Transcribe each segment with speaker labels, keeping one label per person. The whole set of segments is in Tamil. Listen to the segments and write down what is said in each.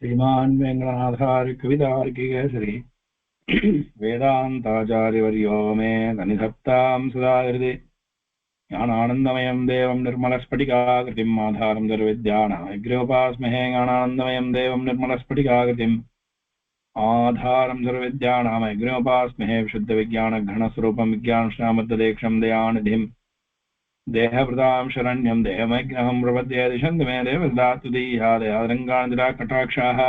Speaker 1: श्रीमान् वेङ्कटनाथार्य कवितार्किकेसरी वेदान्ताचार्यवर्यो मे सन्निधत्तां सदा हृदि ज्ञानानन्दमयं देवं निर्मलस्फटिकाकृतिम् आधारं सर्वविद्यानां विग्रहोपास्महे ज्ञानानन्दमयं देवं निर्मलस्फटिकाकृतिम् आधारं सर्वविद्यानां विग्रहोपास्महे विशुद्धविज्ञानघनस्वरूपं विज्ञानश्यामद्देक्षं दयानिधिं देहभृतां शरण्यं देहमग्नहं प्रपद्ये दिशन्तु मे देवददातुदीयादयादरङ्गानिराकटाक्षाः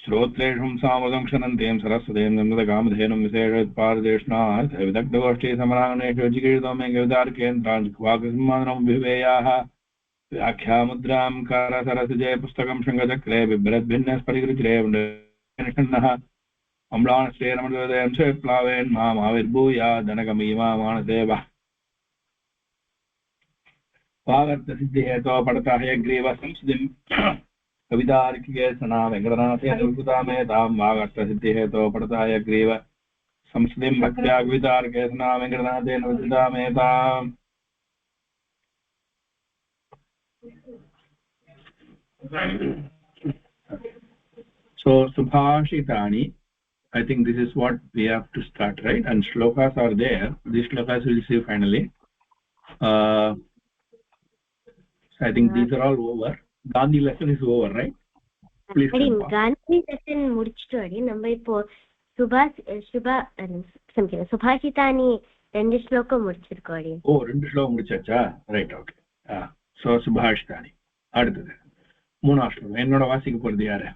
Speaker 1: श्रोत्रेषु सामदं क्षणन्तीं सरस्वतीं नन्दकामधेनुं विशेषोत्पाददेशनाथ विदग्धगोष्ठी समराङ्गणेषु जिगीर्तो मे कवितार्केन्द्रान् विभेयाः व्याख्यामुद्रां करसरसिजे पुस्तकं शङ्खचक्रे बिभ्रद्भिन्नस्फटिकरुचिरे निषण्णः अम्लानश्रेरमृतोदयं च प्लावेन् माम् आविर्भूयादनगमीमा मानसे वः वागर्थसिद्धिहेतो पडताः यग्रीवः संस्थितिं कवितार्किकेसना वेङ्कटनाथेन विकृतामेतां वागर्थसिद्धिहेतो पडताः यग्रीव संस्थितिं भक्त्या कवितार्किकेसना वेङ्कटनाथेन विकृतामेताम् So subhashitani, I think this is what we have to start, right? And shlokas are there. These shlokas we'll see finally. So I think these are all over. Gandhi lesson is over, right? Please continue.
Speaker 2: Gandhi lesson முடிச்சிட்டு அடி நம்ம இப்போ சுபாஷிதானி ரெண்டு ஸ்லோகம் முடிச்சிருக்கோம் அடி.
Speaker 1: ஓ ரெண்டு ஸ்லோகம் முடிச்சாச்சா? Right, okay. ஸோ சுபாஷிதானி அடுத்தது மூணாவது ஸ்லோகம். என்னோட வாசிக்க போறது யாரு?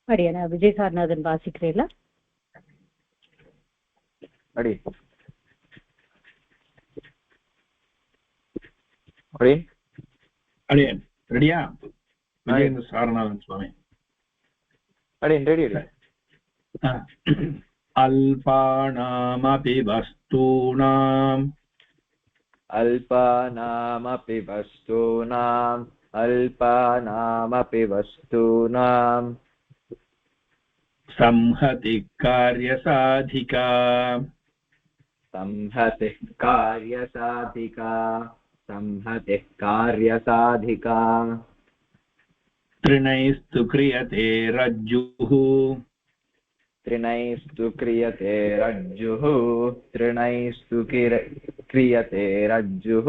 Speaker 3: அடியா விஜய் சார்நாதன் வாசிக்கிறீங்களா?
Speaker 4: அடி
Speaker 1: அடியன் ரெடியா? விஜயேந்திர சாரநாதன் சுவாமி
Speaker 4: அடியன் ரெடி.
Speaker 1: அல்பானாமபி வஸ்தூனாம்
Speaker 4: अल्पानामपि वस्तूनाम् अल्पानामपि वस्तूनाम्
Speaker 1: संहति कार्यसाधिका
Speaker 4: संहतिः कार्यसाधिका संहतिः कार्यसाधिका
Speaker 1: त्रिणैस्तु क्रियते रज्जुः
Speaker 4: त्रिणैस्तु क्रियते रज्जुः त्रिणैस्तु क्रियते रज्जुः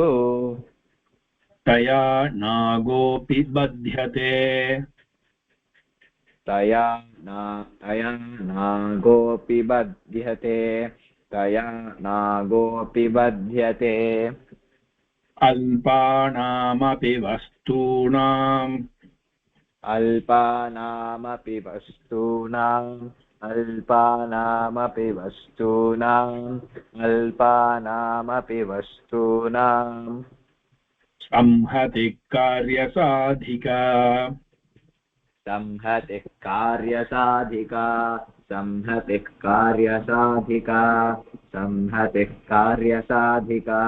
Speaker 1: तया नागोऽपि बध्यते
Speaker 4: तया नागोऽपि बध्यते तया नागोऽपि बध्यते
Speaker 1: अल्पानामपि वस्तूनाम्
Speaker 4: अल्पानामपि वस्तूनाम् अल्पानामपि वस्तूनाम् अल्पानामपि वस्तूनाम्
Speaker 1: संहति कार्यसाधिका
Speaker 4: संहतिः कार्यसाधिका संहतिः कार्यसाधिका संहतिः कार्यसाधिका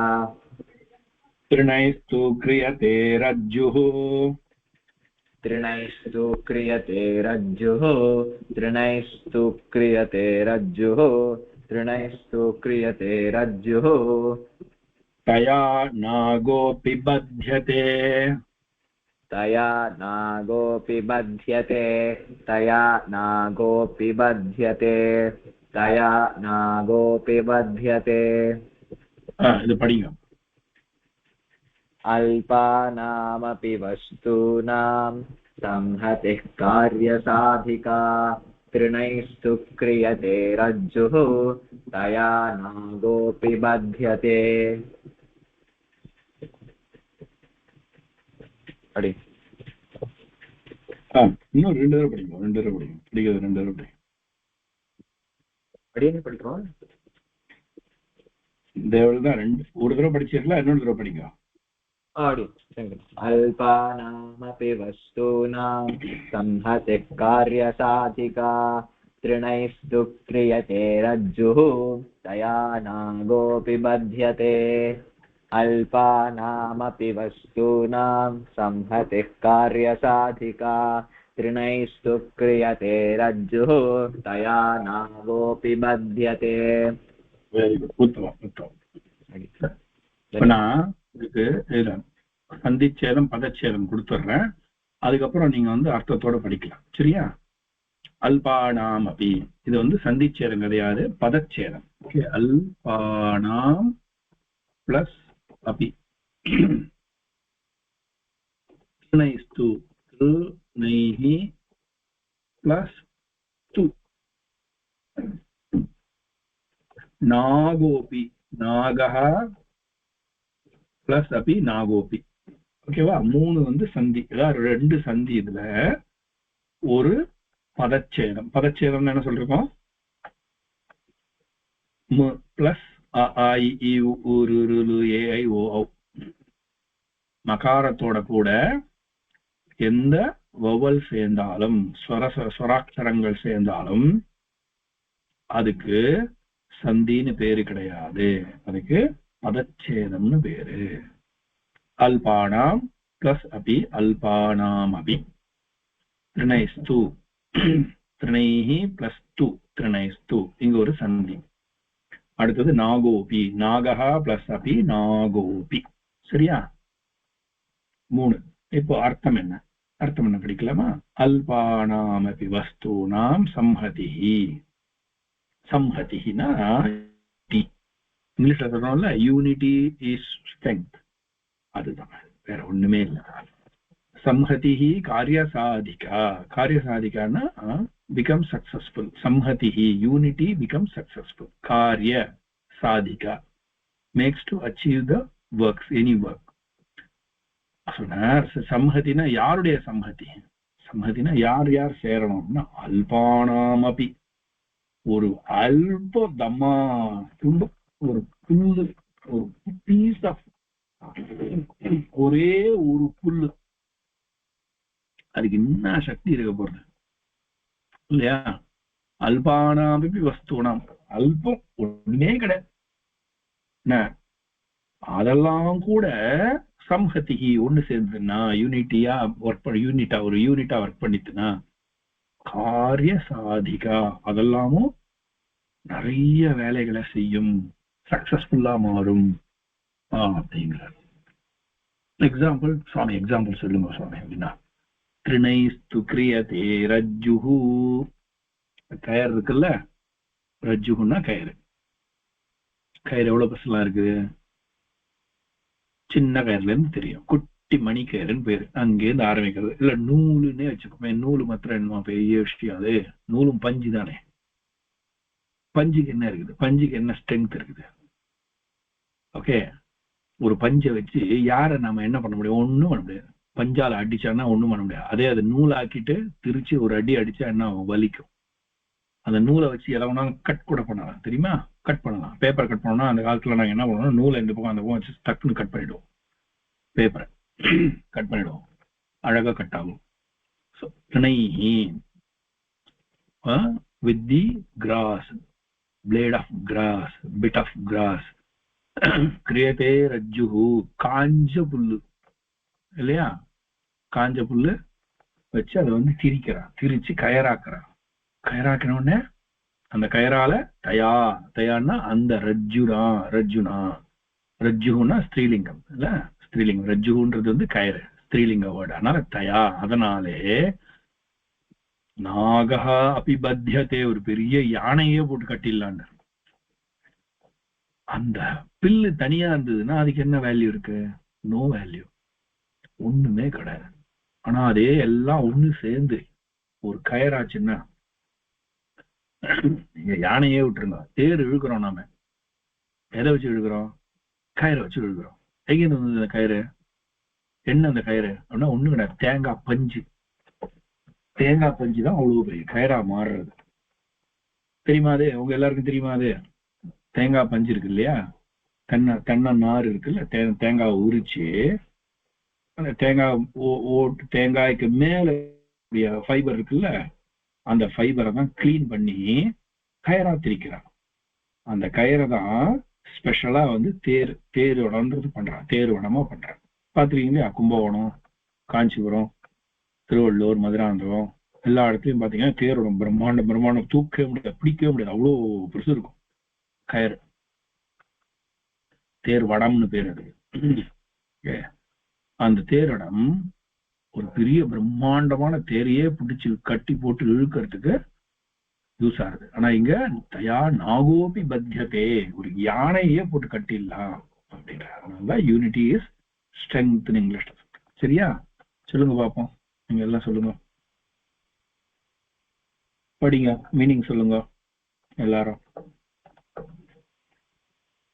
Speaker 1: त्रिणैस्तु क्रियते रज्जुः
Speaker 4: त्रिणैस्तु क्रियते रज्जुः त्रिणैस्तु क्रियते रज्जुः त्रिणैस्तु क्रियते रज्जुः
Speaker 1: तया नागोऽपि बध्यते
Speaker 4: तया नागोऽपि बध्यते तया नागोऽपि बध्यते तया नागोऽपि बध्यते
Speaker 1: இது படிங்க.
Speaker 4: अल्पानामपि वस्तूनां संहतिः कार्यसाधिका त्रिणैस्तु क्रियते रज्जुः तया नागोऽपि बध्यते. अடி
Speaker 1: இன்னும் ரெண்டு தடவை படிக்கும். படிக்கிறது ரெண்டு தடவை படிக்கும்.
Speaker 4: அடியே படிக்கிறோம்.
Speaker 1: தேவதான் ரெண்டு ஒரு தடவை படிச்சிருக்கல, இன்னொரு தடவை படிங்க.
Speaker 4: अल्पानामपि वस्तूनां संहतिः कार्यसाधिका त्रिणैस्तु क्रियते रज्जुः तया नागोऽपि बध्यते. अल्पानामपि वस्तूनां संहतिः कार्यसाधिका त्रिणैस्तु क्रियते रज्जुः तया नागोऽपि बध्यते.
Speaker 1: வெரி குட், உத்தமம். இதுக்கு சந்திச்சேதம் பதச்சேதம் கொடுத்துட்றேன், அதுக்கப்புறம் நீங்க வந்து அர்த்தத்தோட படிக்கலாம். சரியா? அல்பானாம் அபி, இது வந்து சந்திச்சேதம் கிடையாது, பதச்சேதம். ஓகே, அல்பானாம் பிளஸ் அபி. திருநைஸ்து, திருநைஹி பிளஸ் து. நாகோபி, நாகஹ பிளஸ் அபி நாகோபி. ஓகேவா? 3 வந்து சந்தி, அதாவது 2 சந்தி. இதுல ஒரு பதச்சேதம். பதச்சேதம் என்ன சொல்றோம்? பிளஸ் அ ஆ இ ஈ உ ரு ரு லு ஏ ஐ ஓ ஔ. மகாரத்தோட கூட எந்த வவல் சேர்ந்தாலும், ஸ்வராட்சரங்கள் சேர்ந்தாலும் அதுக்கு சந்தின்னு பேரு கிடையாது, அதுக்கு பதச்சேதம்னு பேரு. அல்பானாம் பிளஸ் அபி, அல்பானாம் அபி. திருநைஸ்து, திருநைஹி பிளஸ் து, திருநைஸ்து, இங்க ஒரு சந்தி. அடுத்தது நாகோபி, நாகஹா பிளஸ் அபி நாகோபி. சரியா? 3. இப்போ அர்த்தம் என்ன? அர்த்தம் என்ன படிக்கலாமா? அல்பானாம் அபி வஸ்தூனாம் சம்ஹதிஹி. சம்ஹதிஹினா இங்கிலீஷ்ல சொல்றோம்ல, யூனிட்டி இஸ் ஸ்ட்ரெங்த், அதுதான், வேற ஒண்ணுமே இல்லை. சம்ஹதிஹி காரியசாதிகா. காரியசாதிகான்னா become successful. Samhatihi, unity becomes successful. Karya sadhika makes to achieve the works, any work. சம்ஹதினா யாருடைய சம்ஹதி? சம்ஹதினா யார் யார் சேரணும்னா அல்பானாமபி, ஒரு அல்ப தம்மா துண்டு, ஒரு புல்லு, ஒரு பீஸ் ஆஃப், ஒரே ஒரு புல்லு, அதுக்கு என்ன சக்தி இருக்க போறது இல்லையா? அல்பானாமபி வஸ்தூனாம், அல்பம் ஒண்ணுமே கிடையாது, அதெல்லாம் கூட சம்ஹதிஹி ஒண்ணு சேர்ந்துன்னா, யூனிட்டியா ஒர்க் பண்ண, ஒரு யூனிட்டா ஒர்க் பண்ணிட்டுனா காரிய சாதிகா, அதெல்லாமும் நிறைய வேலைகளை செய்யும், சக்சஸ்ஃபுல்லா மாறும் அப்படிங்கிறார். எக்ஸாம்பிள் சுவாமி, எக்ஸாம்பிள் சொல்லுங்க சுவாமி. அப்படின்னா திருநைஸ்து கிரியதே ரஜ்ஜுஹு, கயிறு இருக்குல்ல, ரஜ்ஜுஹுன்னா கயிறு. கயிறு எவ்வளவு பசலாம் இருக்குது? சின்ன கயிறுல இருந்து தெரியும், குட்டி மணி கயிறுன்னு பேரு, அங்கேருந்து ஆரம்பிக்கிறது. இல்ல நூலுன்னே வச்சுக்கோமே, நூலு மாத்திரம் என்னமா பெரிய விஷயம், அது நூலும் பஞ்சு தானே. பஞ்சுக்கு என்ன இருக்குது? பஞ்சுக்கு என்ன ஸ்ட்ரென்த் இருக்குது? ஓகே, ஒரு பஞ்சை வச்சு யாரை நாம என்ன பண்ண முடியும்? ஒண்ணும் பண்ண முடியாது. பஞ்சால அடிச்சான்னா ஒண்ணும் பண்ண முடியாது. அதே அதை நூலாக்கிட்டு திருச்சி ஒரு அடி அடிச்சா என்ன வலிக்கும். அந்த நூலை வச்சு எதனா கட் கூட பண்ணலாம், தெரியுமா? கட் பண்ணலாம். பேப்பர் கட் பண்ணோம்னா அந்த காலத்துல நாங்க என்ன பண்ணுவோம், நூலை இந்த பக்கம் அந்த பக்கம் வச்சு டக்குன்னு கட் பண்ணிடுவோம், பேப்பரை கட் பண்ணிடுவோம், அழகா கட் ஆகும். with the grass, blade of grass, bit of grass, கிரியதே ரஜ்ஜுஹு, காஞ்ச புல்லு இல்லையா? காஞ்ச புல்லு வச்சு அதை வந்து திரிக்கிறான், திரிச்சு கயராக்குறான். கயராக்கினோடனே அந்த கயரால தயா, தயான்னா அந்த ரஜ்ஜுனா, ரஜ்ஜுனா, ரஜ்ஜுனா ஸ்திரீலிங்கம் இல்ல, ஸ்திரீலிங்கம். ரஜ்ஜுன்றது வந்து கயிறு, ஸ்திரீலிங்க வேர்டு, அதனால தயா. அதனாலே நாகா அபிபத்தியதே, ஒரு பெரிய யானையே போட்டு கட்டிடலான்னு. அந்த பில்லு தனியா இருந்ததுன்னா அதுக்கு என்ன வேல்யூ இருக்கு? நோ வேல்யூ, ஒண்ணுமே கிடையாது. ஆனா அதே எல்லாம் ஒண்ணு சேர்ந்து ஒரு கயராச்சுன்னா, நீங்க யானையே விட்டுருங்க, தேர் இழுக்கிறோம், நாம எதை வச்சு இழுக்கிறோம்? கயிறை வச்சு இழுக்கிறோம். எங்கிருந்து வந்தது அந்த கயிறு? என்ன அந்த கயிறு அப்படின்னா ஒண்ணு கிடையாது, தேங்காய் பஞ்சு. தேங்காய் பஞ்சு தான் அவ்வளவு பெரிய கயிறா மாறுறது. தெரியுமா அது? உங்க எல்லாருக்கும் தெரியுமா அது? தேங்காய் பஞ்சு இருக்கு இல்லையா, தென்னை நார் இருக்குல்ல, தேங்காய் உரிச்சு அந்த தேங்காய்க்கு மேல ஃபைபர் இருக்குல்ல, அந்த ஃபைபரை தான் கிளீன் பண்ணி கயிறா திரிக்கிறான். அந்த கயிறை தான் ஸ்பெஷலா வந்து தேரோடன்றது பண்றான், தேர்வனமா பண்றான். பாத்துருக்கீங்களா? கும்பகோணம், காஞ்சிபுரம், திருவள்ளூர், மதுராந்தகம் எல்லா இடத்துலயும் பாத்தீங்கன்னா தேரோட பிரம்மாண்டம் தூக்கவே முடியாது, பிடிக்கவே முடியாது, அவ்வளோ பெருசு இருக்கும் கயிறு. தேர் வடம்னு பேர் அது. அந்த தேரிடம் ஒரு பெரிய பிரம்மாண்டமான தேரையே பிடிச்சு கட்டி போட்டு இழுக்கிறதுக்கு யூஸ் ஆகுது. ஆனா இங்க தயா நாகோபி பத்தியதே, ஒரு யானையே போட்டு கட்டிடலாம் அப்படின்ற யூனிட்டி இஸ் ஸ்ட்ரெங்த் இங்கிலீஷ்ல. சரியா? சொல்லுங்க பாப்போம், நீங்க எல்லாம் சொல்லுங்க, படிங்க, மீனிங் சொல்லுங்க எல்லாரும்.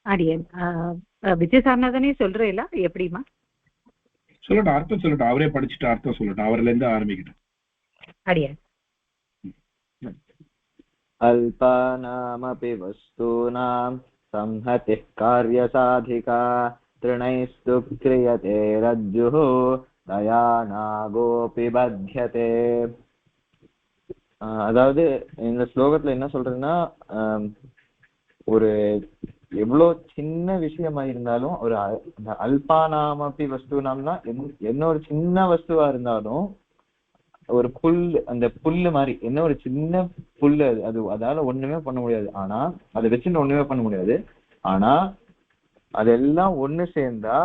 Speaker 3: அடியன் விஜய் சார்நாதனே சொல்றீங்களா எப்படிமா?
Speaker 1: சொல்லட்டும், அர்த்தம் சொல்லட்டும், அவரே படிச்சுட்டு அர்த்தம் சொல்லட்டும், அவர்ல இருந்து ஆரம்பிக்கட்டும்.
Speaker 3: அடியன்.
Speaker 4: அல்பானாமபி வஸ்தூனாம் சம்ஹதிः கார்யசாதிகா த்ரிணைஸ்து க்ரியதே ரஜ்ஜுः தயா நாகோபி பத்யதே. அதாவது இந்த ஸ்லோகத்துல என்ன சொல்றதுன்னா, ஒரு எவ்வளவு சின்ன விஷயமா இருந்தாலும், ஒரு அல்பானாமபி வஸ்தூனாம்னா என்ன ஒரு சின்ன வஸ்துவா இருந்தாலும், ஒரு புல், அந்த புல்லு மாதிரி என்ன ஒரு சின்ன புல்லு, அது அதால ஒண்ணுமே பண்ண முடியாது. ஆனா அதை வச்சுட்டு ஒண்ணுமே பண்ண முடியாது. ஆனா அதெல்லாம் ஒண்ணு சேர்ந்தா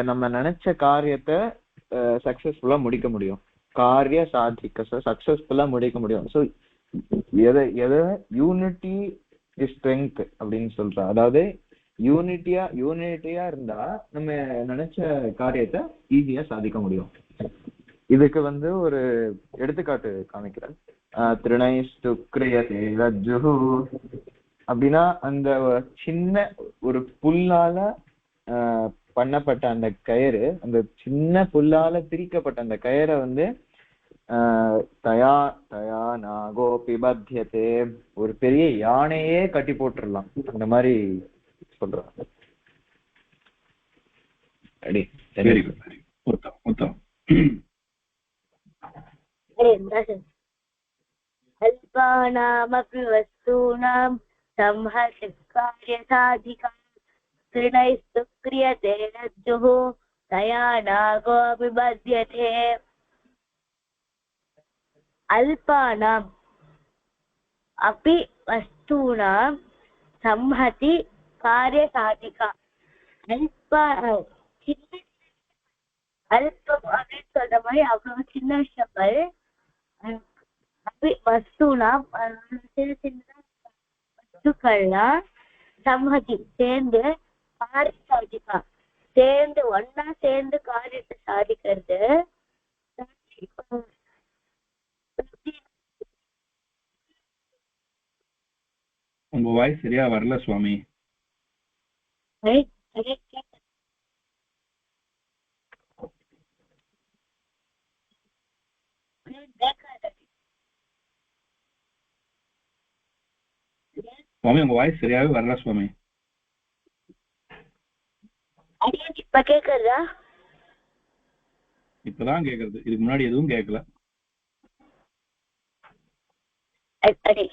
Speaker 4: நம்ம நினைச்ச காரியத்தை சக்சஸ்ஃபுல்லா முடிக்க முடியும். காரிய சாதிக்க சக்சஸ்ஃபுல்லா முடிக்க முடியும். ஸோ எதை யூனிட்டி இஸ் ஸ்ட்ரெங்த் அப்படின்னு சொல்றோம். அதாவது யூனிட்டியா இருந்தா நம்ம நினைச்ச காரியத்தை ஈஸியா சாதிக்க முடியும். இதுக்கு ஒரு எடுத்துக்காட்டு காமிக்கிறேன். த்ரிணைஸ்து க்ரியதே ரஜ்ஜுஹு அப்படின்னா, அந்த சின்ன ஒரு புல்லால பண்ணப்பட்ட அந்த கயிறு, அந்த சின்ன புல்லால பிரிக்கப்பட்ட அந்த கயிறை தயா தயா நாகோபி பத்யதே, ஒரு பெரிய யானையே கட்டி போட்டுடலாம், அந்த மாதிரி சொல்றாங்க.
Speaker 2: அல்பானாமபி வஸ்தூனாம் சம்ஹதிः கார்யசாதிகா த்ரிணைஸ்து க்ரியதே ரஜ்ஜுः தயா நாகோபி பத்யதே. அல்பானாம் அபி வஸ்தூனாம் சம்ஹதி காரியசாதிகா. அல்பம் அப்படின்னு சொல்ற மாதிரி அவ்வளவு சின்ன விஷயங்கள் அபி வஸ்தூனாம் சின்ன சின்ன வஸ்துக்கள்லாம் சம்ஹதி சேர்ந்து காரிய சாதிக்கா, சேர்ந்து ஒன்னா சேர்ந்து காரியத்தை சாதிக்கிறது.
Speaker 1: உங்க வாய்ஸ் சரியா வரல சுவாமி. சுவாமி உங்க வாய்ஸ் சரியாவே வரல சுவாமி.
Speaker 2: இப்ப கேக்குறதா?
Speaker 1: இப்பதான் கேக்குறது, இதுக்கு முன்னாடி எதுவும் கேட்கல.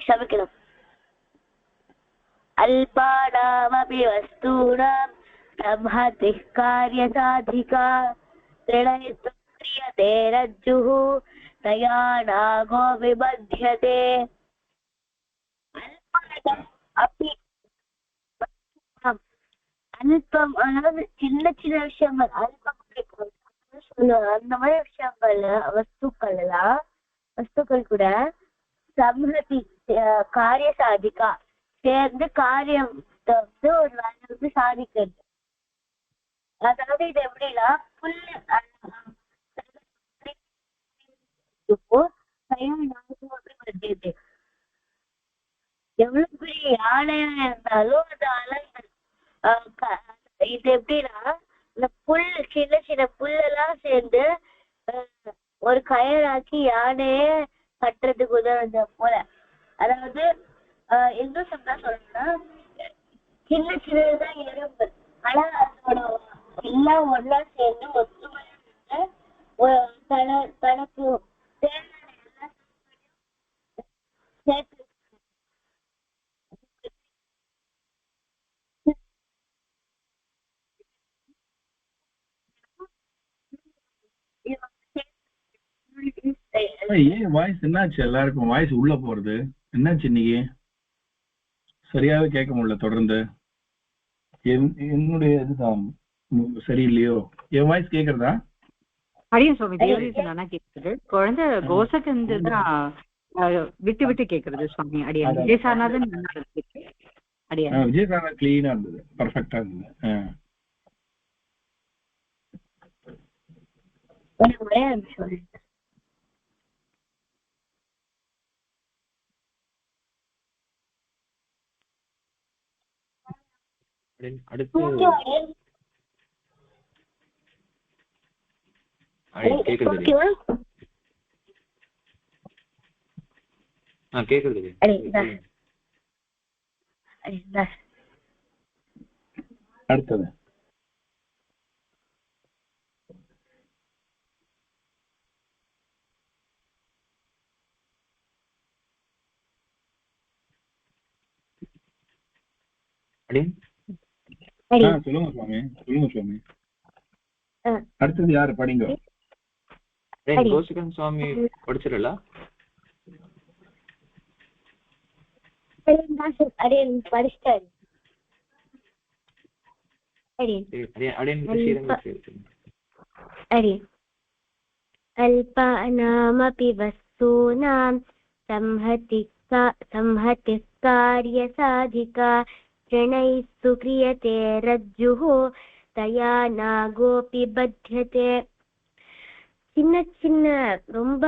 Speaker 2: சமைக்கணும். அல்பானாமபி வஸ்தூனாம் சம்ஹதிः கார்யசாதிகா த்ரிணைஸ்து க்ரியதே ரஜ்ஜுः தயா நாகோபி பத்யதே. அல்பம் அதாவது சின்ன சின்ன விஷயங்கள், அல்பம் அந்த மாதிரி விஷயங்கள், வஸ்துக்கள் கூட சம்ஹதி காரிய சாதிக்கா சேர்ந்து காரியத்தை ஒரு வேலை சாதிக்கிறது. அதாவது இது எப்படின்னா, புல்லு எவ்வளவு பெரிய யானையா இருந்தாலும் அது அழகு. இது எப்படின்னா, இந்த புல் சின்ன சின்ன புல்லெல்லாம் சேர்ந்து ஒரு கயராக்கி யானையே கட்டுறதுக்கு உதவுறது போல. அதாவது என்ன சொல்லணும்னா, சின்ன சின்னதுதான் எறும்பு, ஆனா அதோட எல்லாம் ஒன்னா சேர்ந்து ஒத்துமையா தனக்கு தேவையான எல்லாம் சேர்த்து
Speaker 1: ஏன் வாய்ஸ் என்னாச்சு? எல்லாருக்கும் வாய்ஸ் உள்ள போறது என்னாச்சு? இன்னைக்கு சரியாவே கேட்க முடியல. தொடர்ந்து என்னுடைய இதுதான் சரியில்லையோ? என் வாய்ஸ் கேக்குறதா?
Speaker 3: அடியன் சுவாமி தேவதேசன் நல்லா கேக்குது. குழந்தை கோசகந்து தான் விட்டு விட்டு கேக்குறது சுவாமி. அடியன் விஜய் சார்நாதன் நல்லா இருக்கு. அடியன்
Speaker 1: விஜய் சார் கிளீனா இருந்தது, பர்ஃபெக்டா இருந்தது.
Speaker 2: ஒரே நிமிஷம்.
Speaker 4: அடுத்து கேக்குது கேக்குது.
Speaker 1: அடுத்தது சொல்லுங்க சுவாமி, சொல்லுங்க சுவாமி. அடுத்தது யாரு படிங்க?
Speaker 4: கோசிகன் சுவாமி படிச்சிடல.
Speaker 2: படிச்சிட்டாரு. अल्पानामपि वस्तूनां संहतिः कार्यसाधिका क्षणैस्तु क्रियते रज्जुः तया नागोऽपि बध्यते. சின்ன சின்ன ரொம்ப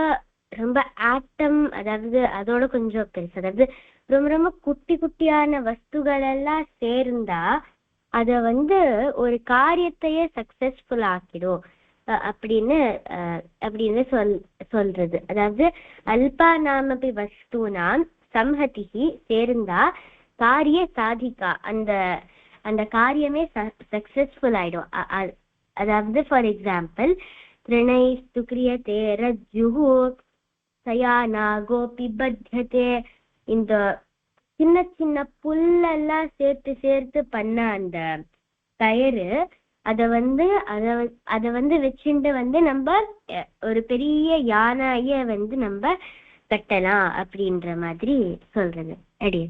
Speaker 2: ரொம்ப ஆட்டம், அதாவது அதோட கொஞ்சம் பெருசு, அதாவது ரொம்ப ரொம்ப குட்டி குட்டியான வஸ்துகள் எல்லாம் சேர்ந்தா அத ஒரு காரியத்தையே சக்சஸ்ஃபுல் ஆக்கிடும் அப்படின்னு சொல்றது. அதாவது அல்பா நாமபி வஸ்தூனாம் சம்ஹதிஹி சேர்ந்தா காரிய சாதிகா, அந்த காரியமே சக்சஸ்ஃபுல் ஆயிடும். அதாவது ஃபார் எக்ஸாம்பிள் त्रिणैस्तु क्रियते रज्जुः तया नागोऽपि बध्यते. இந்த சின்ன சின்ன புல்லெல்லாம் சேர்த்து சேர்த்து பண்ண அந்த கயிறு அத வச்சுட்டு நம்ம ஒரு பெரிய யானைய நம்ம கட்டலாம் அப்படின்ற மாதிரி சொல்றது. அடி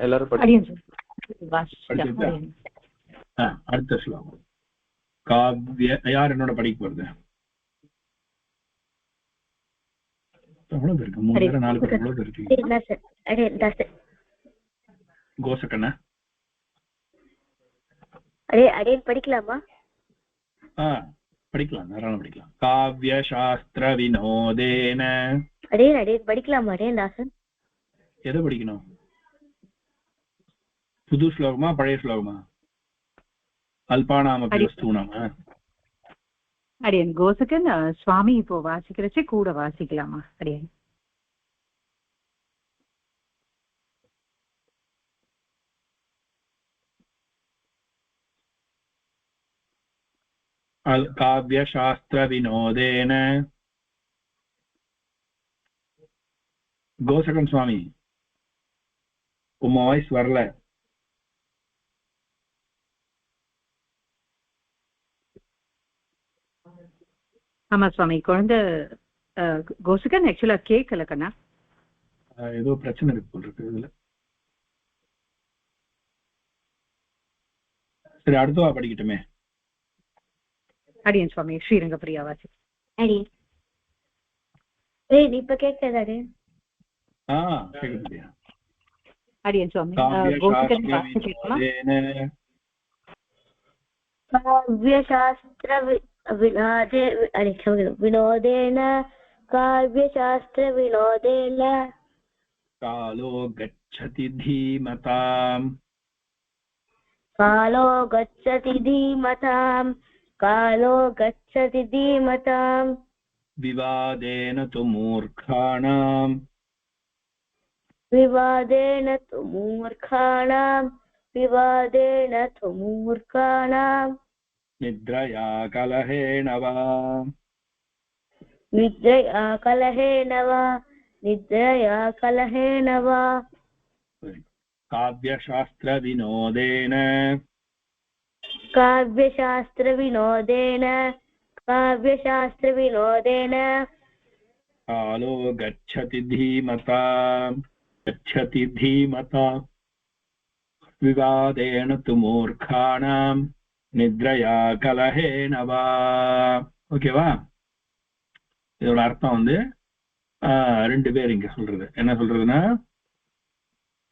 Speaker 4: எல்லாரும்
Speaker 1: அடுத்த ஸ்லோகம் காவ்ய. யார் என்னோட படிக்க போறது? எவ்வளவு இருக்கு? 3 பேர் 4 பேர் எவ்வளவு இருக்கு? கோசக்கண்ணா
Speaker 2: அடே படிக்கலாமா?
Speaker 1: படிக்கலாம், தாராளம் படிக்கலாம். காவ்ய சாஸ்திர வினோதேன.
Speaker 2: அடே படிக்கலாமா? தாசன்
Speaker 1: எதை படிக்கணும்? புது ஸ்லோகமா பழைய ஸ்லோகமா? அல்பானாமபி வஸ்தூனாமா?
Speaker 3: அடியன் கோசகன் சுவாமி இப்போ வாசிக்கிறச்சே கூட வாசிக்கலாமா? அடியன்
Speaker 1: காவ்ய சாஸ்திர வினோதேன. கோசகன் சுவாமி உங்க வாய்ஸ் வரல.
Speaker 3: ஆமா சுவாமி, குழந்தை கோசகன் ஆக்சுவலா கேட்கல கண்ணா.
Speaker 1: ஏதோ பிரச்சனை இருக்கு போல இருக்கு இதுல. சரி, அடுத்தவா படிக்கட்டுமே.
Speaker 3: அடியன் சுவாமி ஸ்ரீரங்க பிரியா வாசி.
Speaker 2: இப்ப கேட்கல.
Speaker 3: அடியன் சுவாமி கோசகன் வாசிக்கலாமா?
Speaker 2: काव्यशास्त्र विनोदेन काव्यशास्त्र विनोदेन
Speaker 1: कालो गच्छति धीमताम्.
Speaker 2: कालो गच्छति धीमताम्. कालो गच्छति धीमताम्.
Speaker 1: विवादेन तु मूर्खाणाम्.
Speaker 2: विवादेन तु मूर्खाणाम्. विवादेन तु मूर्खाणाम्.
Speaker 1: निद्रया कलहेन वा.
Speaker 2: निद्रया कलहेन वा. निद्रया कलहेन वा.
Speaker 1: काव्यशास्त्र विनोदेन.
Speaker 2: काव्यशास्त्र विनोदेन. काव्यशास्त्र विनोदेन.
Speaker 1: कालो गच्छति धीमताम्. गच्छति धीमता विवादेन तु मूर्खाणां निद्रया कलहेन वा. ஓகேவா? இதோட அர்த்தம் வந்து ரெண்டு பேர் இங்க சொல்றது. என்ன சொல்றதுன்னா,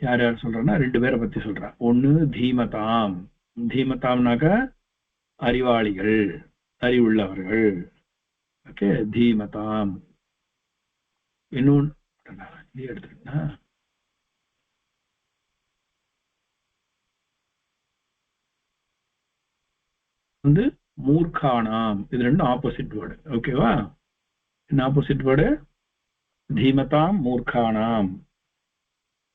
Speaker 1: யார் யார் சொல்றேன்னா ரெண்டு பேரை பத்தி சொல்றேன். ஒண்ணு தீமதாம். தீமதாம்னாக்க அறிவாளிகள், அறிவுள்ளவர்கள். ஓகே, தீமதாம். இன்னொன்னு எடுத்துக்கிட்டா வந்து மூர்க்கானாம். இது ரெண்டும் ஆப்போசிட் வேர்டு. ஓகேவா? என்ன ஆப்போசிட் வேர்டு? தீமதாம், மூர்க்கானாம்.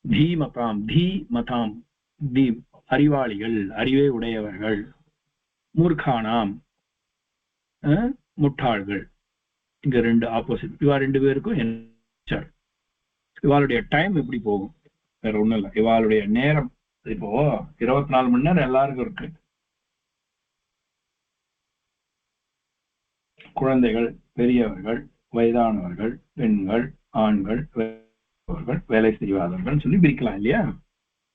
Speaker 1: தீமதாம், தீமதாம், தீ அறிவாளிகள், அறிவே உடையவர்கள். மூர்க்கானாம், முட்டாள்கள். இங்க ரெண்டு ஆப்போசிட். இவா ரெண்டு பேருக்கும் என்ன, இவாளுடைய டைம் எப்படி போகும்? வேற ஒண்ணும் இல்லை. இவாளுடைய நேரம் இப்போ 24 மணி நேரம் எல்லாருக்கும் இருக்கு. குழந்தைகள், பெரியவர்கள், வயதானவர்கள், பெண்கள், ஆண்கள், வேலை செய்வாதவர்கள் சொல்லி பிரிக்கலாம் இல்லையா?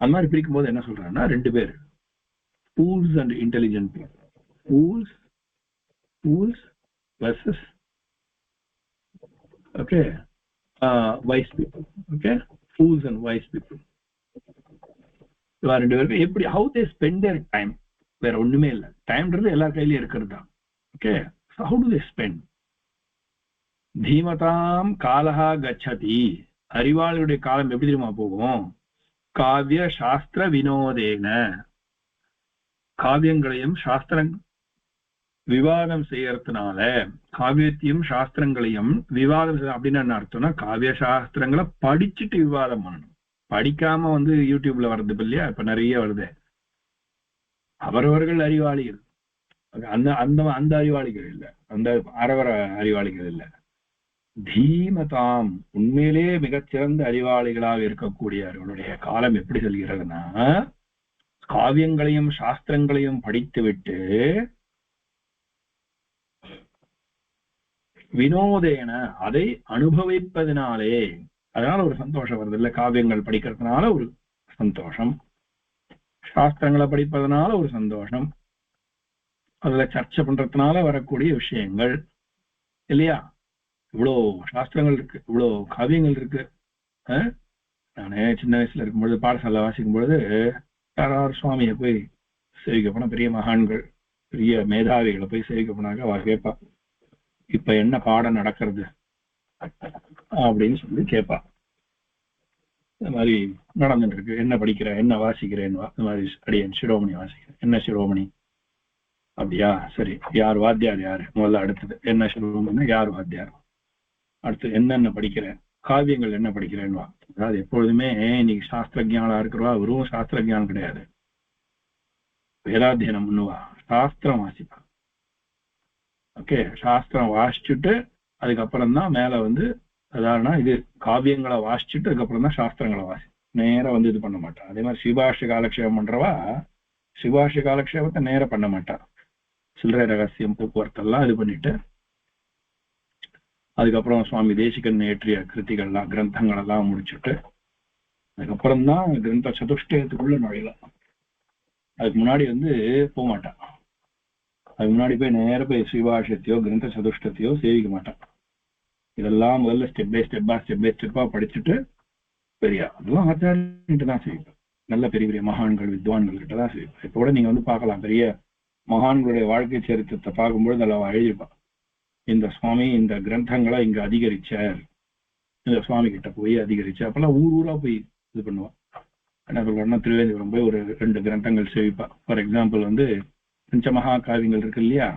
Speaker 1: அந்த மாதிரி பிரிக்கும் போது என்ன சொல்றாங்கன்னா ரெண்டு பேர், fools and intelligent people. fools versus okay wise people. okay, fools and wise people. இவா ரெண்டு பேருக்கு எப்படி, how they spend their time. வேற ஒண்ணுமே இல்லை. டைம்ன்றது எல்லார் கையிலயும் இருக்கிறது தான். Okay, how do they spend? தீமதாம் காலஹா கச்சதி. அறிவாளியுடைய காலம் எப்படி தெரியுமா போகும்? காவிய சாஸ்திர வினோதேன. காவியங்களையும் சாஸ்திரம் விவாதம் செய்யறதுனால, காவியத்தையும் சாஸ்திரங்களையும் விவாதம் அப்படின்னு என்ன அர்த்தம்னா, காவிய சாஸ்திரங்களை படிச்சுட்டு விவாதம் பண்ணணும். படிக்காம வந்து யூடியூப்ல வருது இல்லையா, இப்ப நிறைய வருது. அவரவர்கள் அறிவாளிகள், அந்த அந்த அந்த அறிவாளிகள் இல்லை, அந்த அரவர அறிவாளிகள் இல்லை. தீமதாம், உண்மையிலே மிகச்சிறந்த அறிவாளிகளாக இருக்கக்கூடியவர்களுடைய காலம் எப்படி செல்கிறதுனா, காவியங்களையும் சாஸ்திரங்களையும் படித்துவிட்டு வினோதேன அதை அனுபவிப்பதனாலே, அதனால ஒரு சந்தோஷம் வருது இல்ல. காவியங்கள் படிக்கிறதுனால ஒரு சந்தோஷம், சாஸ்திரங்களை படிப்பதனால ஒரு சந்தோஷம், அதுல சர்ச்சை பண்றதுனால வரக்கூடிய விஷயங்கள் இல்லையா? இவ்வளோ சாஸ்திரங்கள் இருக்கு, இவ்வளோ காவியங்கள் இருக்கு. நானே சின்ன வயசுல இருக்கும்பொழுது பாடசாலை வாசிக்கும் பொழுது யாராவது சுவாமியை போய் சேவிக்க போனா, பெரிய மகான்கள், பெரிய மேதாவிகளை போய் சேவிக்க போனாக்க அவ கேட்பா, இப்ப என்ன பாடம் நடக்கிறது அப்படின்னு சொல்லி கேட்பா. இந்த மாதிரி நடந்துட்டு இருக்கு, என்ன படிக்கிற, என்ன வாசிக்கிறேன்னு. இந்த மாதிரி அடியன் சிரோமணி வாசிக்கிறேன். என்ன சிரோமணி? அப்படியா, சரி. யார் வாத்தியார்? யாரு முதல்ல? அடுத்தது என்ன சிரோமணின்னா யார் வாத்தியார்? அடுத்து என்னென்ன படிக்கிறேன், காவியங்கள் என்ன படிக்கிறேன்னுவா. அதாவது எப்பொழுதுமே இன்னைக்கு சாஸ்திரஜானா இருக்கிறவா வெறும் சாஸ்திரஜானம் கிடையாது, வேதாத்தியனம் பண்ணுவா, சாஸ்திரம் வாசிப்பா. ஓகே, சாஸ்திரம் வாசிச்சுட்டு அதுக்கப்புறம் தான் மேல வந்து, சாதாரண இது காவியங்களை வாசிச்சுட்டு அதுக்கப்புறம் தான் சாஸ்திரங்களை நேரம் வந்து இது பண்ண மாட்டான். அதே மாதிரி சிவாஷ்ய காலக்ஷேபம் பண்றவா சிவாஷ்ய காலக்ஷேபத்தை நேரம் பண்ண மாட்டான். சில்லறை ரகசியம், போக்குவரத்தெல்லாம் இது பண்ணிட்டு அதுக்கப்புறம் சுவாமி தேசிகன் ஏற்றிய கிருத்திகள்லாம், கிரந்தங்கள் எல்லாம் முடிச்சுட்டு அதுக்கப்புறம் தான் கிரந்த சதுஷ்டயத்துக்குள்ள நுழையலாம். அதுக்கு முன்னாடி வந்து போக மாட்டான். அதுக்கு முன்னாடி போய் நேர போய் சிவாஷத்தையோ கிரந்த சதுஷ்டத்தையோ சேவிக்க மாட்டான். இதெல்லாம் முதல்ல ஸ்டெப் பை ஸ்டெப்பா படிச்சுட்டு பெரிய அதெல்லாம் ஆச்சாரியிட்டு தான் செய்வேன். நல்ல பெரிய பெரிய மகான்கள், வித்வான்கள் கிட்ட தான் செய்வேன். இப்போ கூட நீங்க வந்து பார்க்கலாம், பெரிய மகான்களுடைய வாழ்க்கை சரித்திரத்தை பார்க்கும்பொழுது அதில் எழுதியிருப்பான், இந்த சுவாமி இந்த கிரந்தங்களை இங்க அதிகரிச்சார், இந்த சுவாமி கிட்ட போய் அதிகரிச்சு. அப்பெல்லாம் ஊரா போய் இது பண்ணுவான். என்ன சொல்றேன்னா, திருவேந்திபுரம் போய் ஒரு 2 கிரந்தங்கள் சேவிப்பா. ஃபார் எக்ஸாம்பிள் வந்து பஞ்சமகா காவியங்கள் இருக்கு இல்லையா,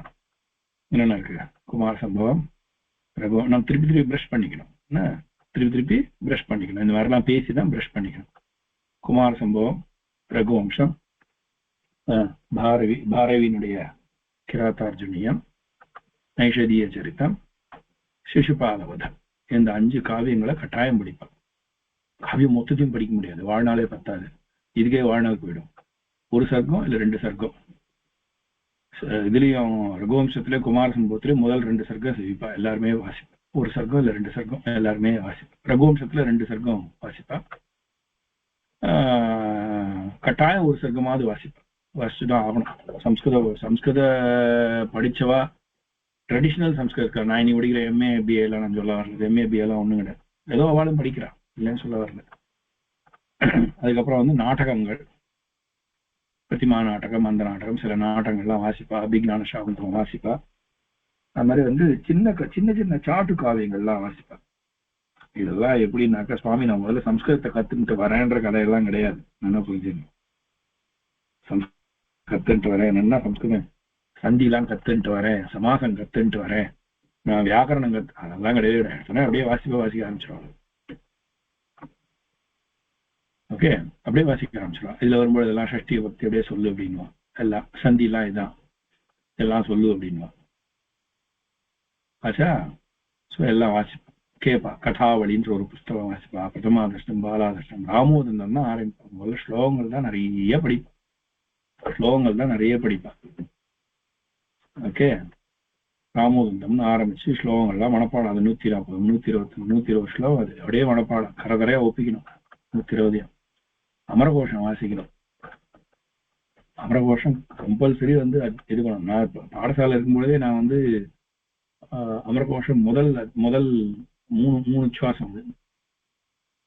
Speaker 1: என்னென்ன இருக்கு? குமார சம்பவம், ரகு. நம்ம திருப்பி பிரஷ் பண்ணிக்கணும், என்ன திருப்பி பிரஷ் பண்ணிக்கணும். இந்த மாதிரிலாம் பேசிதான் பிரஷ் பண்ணிக்கணும். குமார சம்பவம், ரகுவம்சம், பாரவியினுடைய கிராத்தார்ஜுனியம், நைஷதிய சரித்தம், சிசுபாலவதம், இந்த 5 காவியங்களை கட்டாயம் படிப்பான். காவியம் மொத்தத்தையும் படிக்க முடியாது, வாழ்நாளே பத்தாது. இதுக்கே வாழ்நாள் போயிடும். ஒரு சர்க்கம் இல்ல 2 சர்க்கம். இதுலயும் ரகுவம்சத்திலே குமார சம்பவத்திலே முதல் 2 சர்க்கம் சேவிப்பா, எல்லாருமே வாசிப்பா. ஒரு சர்க்கம் இல்ல 2 சர்க்கம் எல்லாருமே வாசிப்பா. ரகுவம்சத்துல 2 சர்க்கம் வாசிப்பா, கட்டாயம் ஒரு சர்க்கமாவது வாசிச்சுதான் ஆகணும். சம்ஸ்கிருத படிச்சவா ட்ரெடிஷ்னல் சம்ஸ்கிருதம். நான் இனி படிக்கிற எம்ஏ பிஏ எல்லாம் நான் சொல்ல வரல. எம்ஏ பிஏ எல்லாம் ஒண்ணும் கிடையாது, ஏதோ அவளும் படிக்கிறான், இல்லைன்னு சொல்ல வரல. அதுக்கப்புறம் வந்து நாடகங்கள், பிரதிமா நாடகம், அந்த நாடகம், சில நாடகங்கள்லாம் வாசிப்பா. அபிஜான சாகுந்தம் வாசிப்பா. அது மாதிரி வந்து சின்ன சின்ன சாட்டு காவியங்கள்லாம் வாசிப்பா. இதெல்லாம் எப்படின்னாக்கா, சுவாமி நான் முதல்ல சம்ஸ்கிருதத்தை கத்துக்கிட்டு வரேன்ற கதையெல்லாம் கிடையாது. என்ன புரிஞ்சுங்க, கத்துன்ட்டு வரேன், என்ன சம்ஸ்கிருதம் சந்திலாம் கத்துன்ட்டு வரேன், சமாசம் கத்துன்ட்டு வரேன், நான் வியாக்கரணம் அதெல்லாம் கிடையாது. அப்படியே வாசிக்க ஆரம்பிச்சிருவாங்க. ஓகே, அப்படியே வாசிக்க ஆரம்பிச்சிருவான். இதுல வரும்போது இதெல்லாம் ஷஷ்டி பக்தி அப்படியே சொல்லு அப்படின்வான். எல்லாம் சந்திலாம் இதான் எல்லாம் சொல்லு அப்படின்வான். ஆச்சா, ஸோ எல்லாம் வாசிப்பான், கேட்பா. கதாவளின்ற ஒரு புஸ்தகம் வாசிப்பா. பிரதமாதர்ஷனம், பாலாதர்ஷனம், ராமோதந்தம் தான் ஆரம்பிப்பான். முதல்ல ஸ்லோகங்கள் தான் நிறைய படிப்பான். ஓகே, ராமோதந்தம்னு ஆரம்பிச்சு ஸ்லோகங்கள்லாம் மனப்பாடம். அது 140 120 ஸ்லோகம். அது அப்படியே மனப்பாடம், கரகரையா ஒப்பிக்கணும். 120. அமரகோஷம் வாசிக்கணும். அமரகோஷம் கம்பல்சரி வந்து இது பண்ணணும். நான் இப்போ பாடசாலை இருக்கும்பொழுதே நான் வந்து அமரகோஷம் முதல் மூணு சுவாசம்,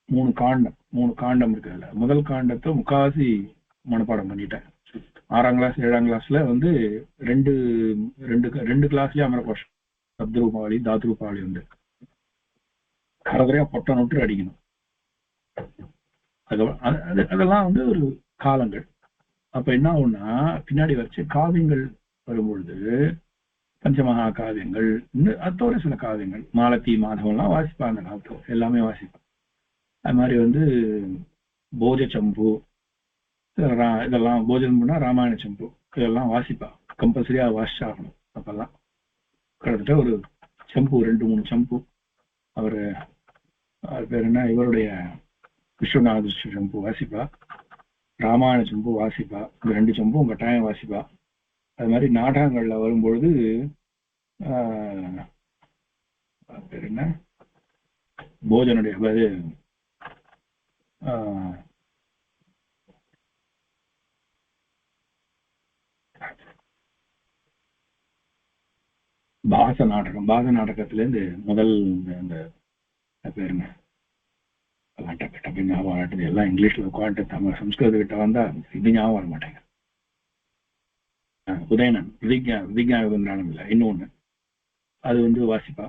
Speaker 1: 3 காண்டம் இருக்குல்ல, முதல் காண்டத்தை முக்காவாசி மனப்பாடம் பண்ணிட்டேன். 6ஆம் கிளாஸ் 7ஆம் கிளாஸ்ல வந்து ரெண்டு கிளாஸ்லயே அமரகோஷம், சப்தரூபாவளி தாத்ரூபாவளி வந்து கரகரையா பொட்ட நோட்டு அடிக்கணும். அதெல்லாம் வந்து ஒரு காலங்கள். அப்ப என்ன ஆகும்னா, பின்னாடி வச்சு காவியங்கள் வரும்பொழுது பஞ்சமகா காவியங்கள், அதோட சில காவியங்கள், மாலத்தி மாதவெல்லாம் வாசிப்பா. அந்த காலத்துல எல்லாமே வாசிப்பா. அது மாதிரி வந்து போஜ சம்பு இதெல்லாம், போஜனம் பண்ணா ராமாயண சம்பு இதெல்லாம் வாசிப்பா. கம்பல்சரியா வாசிச்சாகணும். அப்பெல்லாம் கிட்டத்தட்ட ஒரு சம்பு 2-3 சம்பு. அவரு பேர் என்ன, இவருடைய விஸ்வநாத சம்பு வாசிப்பா, ராமாயண சம்பு வாசிப்பா. இந்த 2 சம்பும் கட்டாயம் வாசிப்பா. அது மாதிரி நாடகங்கள்ல வரும்பொழுது பேர் என்ன, போஜனுடைய பாச நாடகத்துல இருந்து முதல் அந்த பேர் என்ன, எல்லாம் இங்கிலீஷ்ல உட்காந்து தமிழ் சம்ஸ்கிருத கிட்ட வந்தா இது ஞாபகம் வர மாட்டேங்க. உதயணன் விதிஞானம் இல்லை, இன்னொன்னு அது வந்து வாசிப்பா.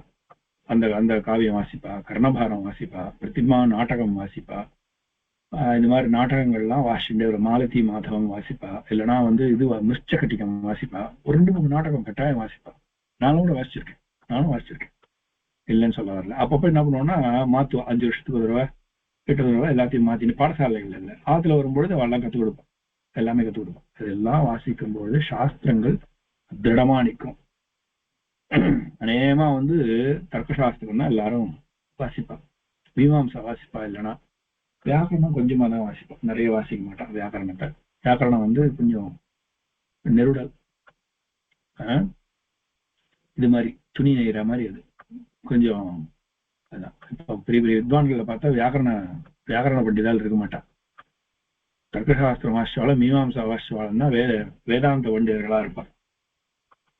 Speaker 1: அந்த காவியம் வாசிப்பா, கர்ணபாரம் வாசிப்பா, பிரதிமா நாடகம் வாசிப்பா. இந்த மாதிரி நாடகங்கள்லாம் வாசிட்டு ஒரு மாலதி மாதவம் வாசிப்பா. இல்லைன்னா வந்து இது மிருச்சகட்டிகம் வாசிப்பா. ஒரு 2-3 நாடகம் கட்டாயம் வாசிப்பா. நானும் வாசிச்சிருக்கேன், இல்லைன்னு சொல்ல வரல. அப்பப்போ என்ன பண்ணுவோம்னா மாத்துவோம், 5 வருஷத்துக்கு ஒரு தடவை 8 தடவை எல்லாத்தையும் மாத்தின்னு. பாடசாலைகள் இல்லை, ஆத்துல வரும்பொழுது அவெல்லாம் கற்றுக் கொடுப்போம், எல்லாமே கற்றுக் கொடுப்போம். இதெல்லாம் வாசிக்கும் பொழுது சாஸ்திரங்கள் திடமா நிற்கும். அநேகமா வந்து தர்க்கசாஸ்திரம் தான் எல்லாரும் வாசிப்பா. மீமாம்சா வாசிப்பா. இல்லைன்னா வியாக்கரணம் கொஞ்சமா தான் வாசிப்போம், நிறைய வாசிக்க மாட்டான் வியாக்கரணத்தை. வியாக்கரணம் வந்து கொஞ்சம் நெருடல், இது மாதிரி துணி நெய்கிற மாதிரி, அது கொஞ்சம் அதான். இப்போ பெரிய வித்வான்களை பார்த்தா வியாக்கரண பண்டிதால் இருக்க மாட்டான். தர்க்கசாஸ்திரம் வாசிச்சாலும் மீமாம்சா வாசிச்சாலும் தான் வேதாந்த பண்டிதர்களா இருப்பான்.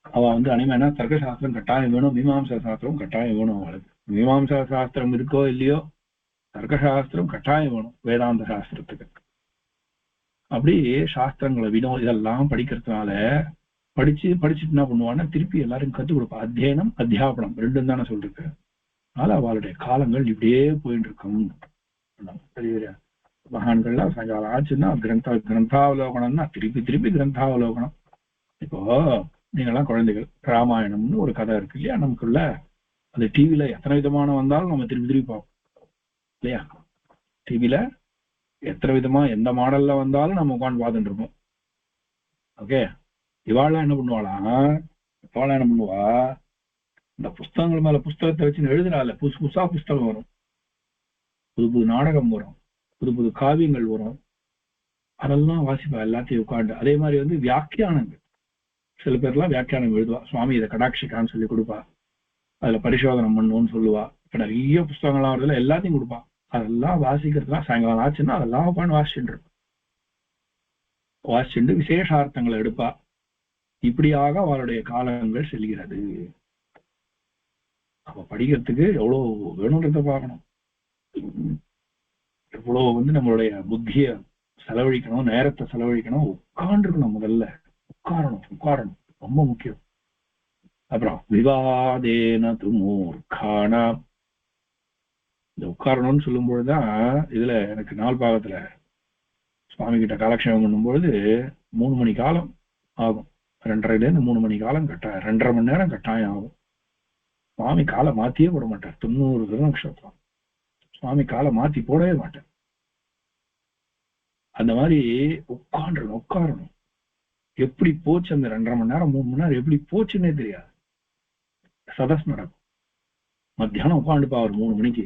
Speaker 1: அவ வந்து அனிமையா தர்க்கசாஸ்திரம் கட்டாயம் வேணும், மீமாம்சா சாஸ்திரம் கட்டாயம் வேணும். அவளுக்கு மீமாம்சா சாஸ்திரம் இருக்கோ இல்லையோ, தர்க்கசாஸ்திரம் கட்டாயம் வேணும் வேதாந்த சாஸ்திரத்துக்கு. அப்படி சாஸ்திரங்களை இதெல்லாம் படிக்கிறதுனால படிச்சுட்டு என்ன பண்ணுவான்னா திருப்பி எல்லாரும் கற்றுக் கொடுப்பா. அத்தியனம் அத்தியாபனம் 2 தானே சொல்லிருக்கு. அதனால அவளுடைய காலங்கள் இப்படியே போயிட்டு இருக்கும். பெரிய மகான்கள்லாம் சாயங்காலம் ஆச்சுன்னா கிரந்தாவலோகனம்னா திருப்பி கிரந்தாவலோகனம். இப்போ நீங்கெல்லாம் குழந்தைகள், ராமாயணம்னு ஒரு கதை இருக்கு இல்லையா நமக்குள்ள, அது டிவில எத்தனை விதமான வந்தாலும் நம்ம திருப்பி பார்ப்போம் இல்லையா. டிவில எத்தனை விதமா எந்த மாடல்ல வந்தாலும் நம்ம உட்காந்து பார்த்துட்டு இருப்போம். ஓகே, இவாள்லாம் என்ன பண்ணுவா, இந்த புஸ்தகங்கள் மேல புஸ்தகத்தை வச்சு எழுதுனால புதுசா புஸ்தகம் வரும், புது நாடகம் வரும், புது காவியங்கள் வரும். அதெல்லாம் வாசிப்பா எல்லாத்தையும் உட்காந்து. அதே மாதிரி வந்து வியாக்கியானங்கள், சில பேர்லாம் வியாக்கியானம் எழுதுவா. சுவாமி இதை கடாட்சிக்கான்னு சொல்லி கொடுப்பா. அதுல பரிசோதனம் பண்ணுவோன்னு சொல்லுவா. இப்ப நிறைய புஸ்தகங்கள்லாம் வருதுல, எல்லாத்தையும் கொடுப்பான். அதெல்லாம் வாசிக்கிறதுலாம் சாயங்காலம் ஆச்சுன்னா அதெல்லாம் உட்காந்து வாசிச்சுட்டு விசேஷார்த்தங்களை எடுப்பா. இப்படியாக அவளுடைய காலங்கள் செல்கிறது. அவ படிக்கிறதுக்கு எவ்வளவு வேணும்ன்றத பார்க்கணும். எவ்வளவு நம்மளுடைய புத்திய செலவழிக்கணும், நேரத்தை செலவழிக்கணும், உட்கார்ந்துருக்கணும். முதல்ல உட்காரணும் ரொம்ப முக்கியம். அப்புறம் விவாதேன மூர்க்கானா, இந்த உட்காரணும்னு சொல்லும் பொழுதுதான் இதுல எனக்கு நாள் பாகத்துல சுவாமி கிட்ட காலக்ஷேபம் பண்ணும்பொழுது 3 மணி காலம் ஆகும். 2:30 3 மணி காலம் கட்டாயம், 2.5 மணி நேரம் கட்டாயம் ஆகும். சுவாமி காலை மாத்தியே போட மாட்டார். 90 நட்சத்திரம் சுவாமி காலை மாத்தி போடவே மாட்டார். அந்த மாதிரி உட்காரணும். எப்படி போச்சு அந்த 2.5 மணி நேரம் 3 மணி நேரம் எப்படி போச்சுன்னே தெரியாது. சதஸ் நடக்கும். மத்தியானம் உட்காந்துப்பா ஒரு 3 மணிக்கு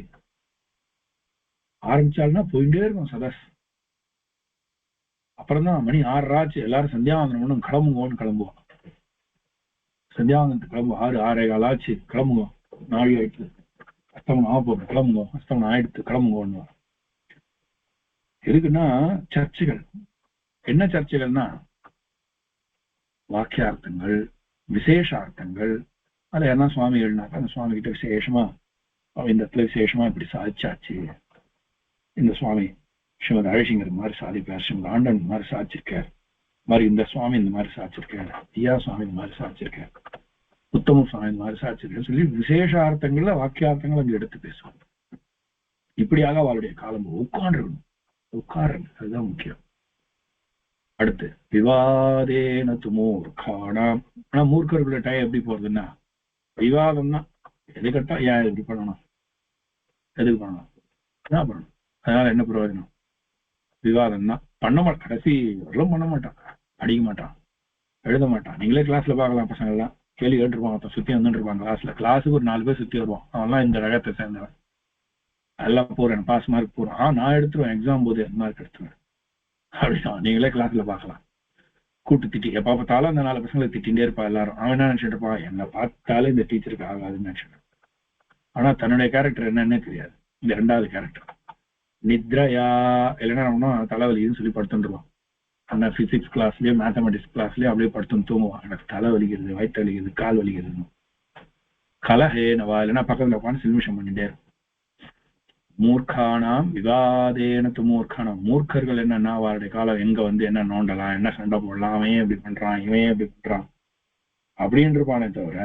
Speaker 1: ஆரம்பிச்சாலும்னா போயிட்டே இருக்கும் சதஸ். அப்புறம் தான் மணி 6 ஆச்சு, எல்லாரும் சந்தியாவந்தனம் கிளம்புவோம். சந்தியாவந்தனத்துக்கு கிளம்புவோம். 6 6:15 ஆச்சு, கிளம்புவோம். 4 ஆயிடுச்சு, அஸ்தமனம் ஆக போகும், கிளம்புவோம். அஸ்தமனம் ஆயிடுத்து, கிளம்புவோம். எதுக்குன்னா சர்ச்சைகள். என்ன சர்ச்சைகள்னா வாக்கியார்த்தங்கள், விசேஷார்த்தங்கள். அதுல என்ன சுவாமி எழுதினாக்கா அந்த சுவாமி கிட்ட விசேஷமா இந்த இடத்துல விசேஷமா இப்படி சாதிச்சாச்சு, இந்த சுவாமி ஸ்ரீமத் அழகிங்கர் மாதிரி சாதிப்பார், ஸ்ரீமத் ஆண்டன் மாதிரி சாதிச்சிருக்கார், மாதிரி இந்த சுவாமி இந்த மாதிரி சாதிச்சிருக்கார், ஐயா சுவாமி இந்த மாதிரி சாதிச்சிருக்கார், உத்தம சுவாமி இந்த மாதிரி சாதிச்சிருக்காரு சொல்லி விசேஷார்த்தங்கள்ல வாக்கியார்த்தங்கள் அங்க எடுத்து பேசுவாங்க. இப்படியாக அவளுடைய காலம் உட்காருங்க. அதுதான் முக்கியம். அடுத்து விவாதேன மூர்க்கானாம். ஆனா மூர்க்கர்களுடைய டைம் எப்படி போறதுன்னா விவாதம் தான். எது கட்டா ஏன் இப்படி பண்ணணும், எதுக்கு பண்ணணும், என்ன பண்ணணும், அதனால என்ன பிரயோஜனம்? விவாதம் தான். பண்ண மாட்டான், கடைசி வரலும் பண்ண மாட்டான், அடிக்க மாட்டான், எழுத மாட்டான். நீங்களே கிளாஸ்ல பார்க்கலாம், பசங்க எல்லாம் கேள்வி கேட்டுருப்பாங்க, சுத்தி வந்துட்டு இருப்பாங்க. கிளாஸுக்கு ஒரு 4 பேர் சுத்தி வருவான். அவன்லாம் இந்த ரகத்தை சேர்ந்தவன், எல்லாம் போறேன், பாஸ் மார்க் போறான், நான் எடுத்துருவேன், எக்ஸாம் போது மார்க் எடுத்துருவேன் அப்படின்னா. நீங்களே கிளாஸ்ல பார்க்கலாம். கூட்டு திட்டி எப்ப பார்த்தாலும் அந்த 4 பசங்களை திட்டிகிட்டே இருப்பா எல்லாரும். அவன் என்ன நினைச்சிட்டு இருப்பான், என்ன பார்த்தாலும் இந்த டீச்சருக்கு ஆகாதுன்னு நினைச்சிட்டு. ஆனா தன்னுடைய கேரக்டர் என்னன்னே தெரியாது. இந்த 2வது கேரக்டர் நித்ரையா இல்லைன்னா தலைவலின்னு சொல்லி படுத்துருவான். ஆனா பிசிக்ஸ் கிளாஸ்லயோ மேத்தமெட்டிக்ஸ் கிளாஸ்லயோ அப்படியே படுத்துன்னு தூங்குவான். எனக்கு தலை வலிக்கிறது, வயிற்று வலிக்கிறது, கால் வலிக்கிறதுன்னு. கலஹேனவா இல்லைன்னா பக்கத்துல உட்காந்து சில்மிஷம் பண்ணிட்டே இருக்கும். மூர்க்கானாம் விவாதேன மூர்க்கானாம். மூர்க்கர்கள் என்னன்னா அவருடைய காலம் எங்க என்ன நோண்டலாம், என்ன சண்டை போடலாம், அவன் எப்படி பண்றான், இவன் எப்படி பண்றான் அப்படின்னு இருப்பானே தவிர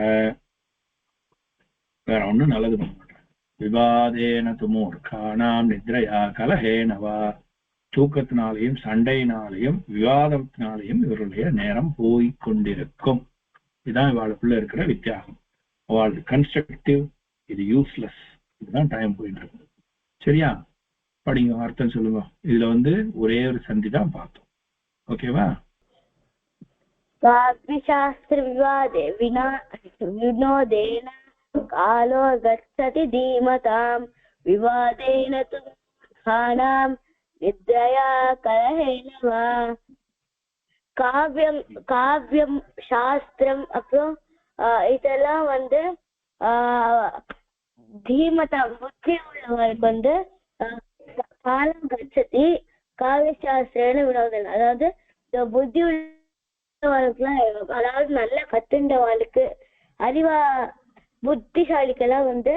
Speaker 1: வேற ஒண்ணும் நல்லது பண்ண மாட்டான். விவாதேன மூர்க்கானாம் நித்ரையா கலஹேனவா. தூக்கத்தினாலையும் சண்டையினாலையும் விவாதத்தினாலையும் இவருடைய நேரம் போய் கொண்டிருக்கும். இதுதான் இவாளுக்குள்ள இருக்கிற வித்தியாசம். அவள் கன்ஸ்ட்ரக்டிவ், இது யூஸ்லெஸ். இதுதான் டைம் போயிட்டு இருக்கு. சரியா? படிங்க, அர்த்தம் சொல்லுங்க. இதுல ஒரே ஒரு சந்தி தான் பார்த்தோம். ஓகேவா?
Speaker 2: சாஸ்திர விவாதே வினோதேன காலோ கச்சதி தீமதாம் விவாதேன து மூர்க்கானாம் நித்ரயா கலஹேன வா. காவியம் சாஸ்திரம் அப்புறம் இதெல்லாம் தீமதம் புத்தி உள்ளவருக்கு காலம் கச்சதி காவிய சாஸ்திரன்னு வினோதம். அதாவது புத்தி உள்ளவர்களுக்குலாம், அதாவது நல்லா கத்துண்டவாளுக்கு, அறிவா புத்திசாலிக்கெல்லாம்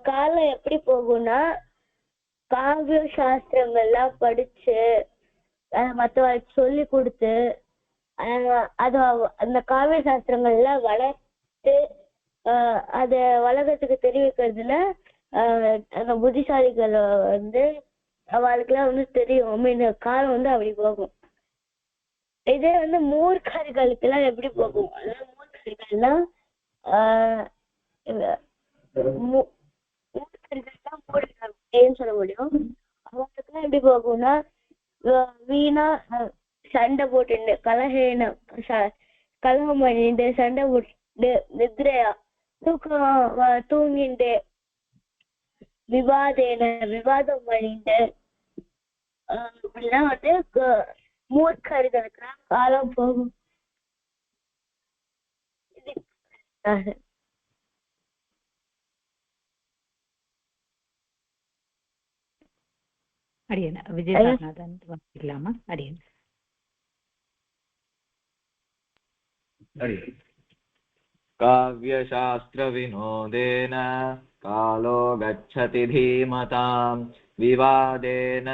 Speaker 2: காலம் எப்படி போகும்னா காவிய சாஸ்திரங்கள்லாம் படிச்சு மற்றவர்களுக்கு சொல்லி கொடுத்து அது அந்த காவிய சாஸ்திரங்கள்லாம் வளர்த்து அத உலகத்துக்கு தெரிவிக்கிறதுல அந்த புத்திசாலிகள் அவளுக்குலாம் தெரியும். காலம் அப்படி போகும். இதே மூர்க்கர்களுக்கு எல்லாம் எப்படி போகும்? அதாவது மூர்க்கர்கள்லாம் மூர்க்கர்கள்லாம் சொல்ல முடியும். அவங்களுக்குலாம் எப்படி போகும்னா வீணா சண்டை போட்டு கலகம் பண்ணிட்டு சண்டை போட்டு நித்ரையா தூங்கிட்டு விவாதம் பண்ணிட்டு இப்படிலாம் மூர்க்கர்களுக்கு காலம் போகும்.
Speaker 3: அடியன் விஜயசாரநாதன் வாசிக்கலாமா? அடியன்
Speaker 4: काव्यशास्त्रविनोदेन कालो गच्छति धीमतां विवादेन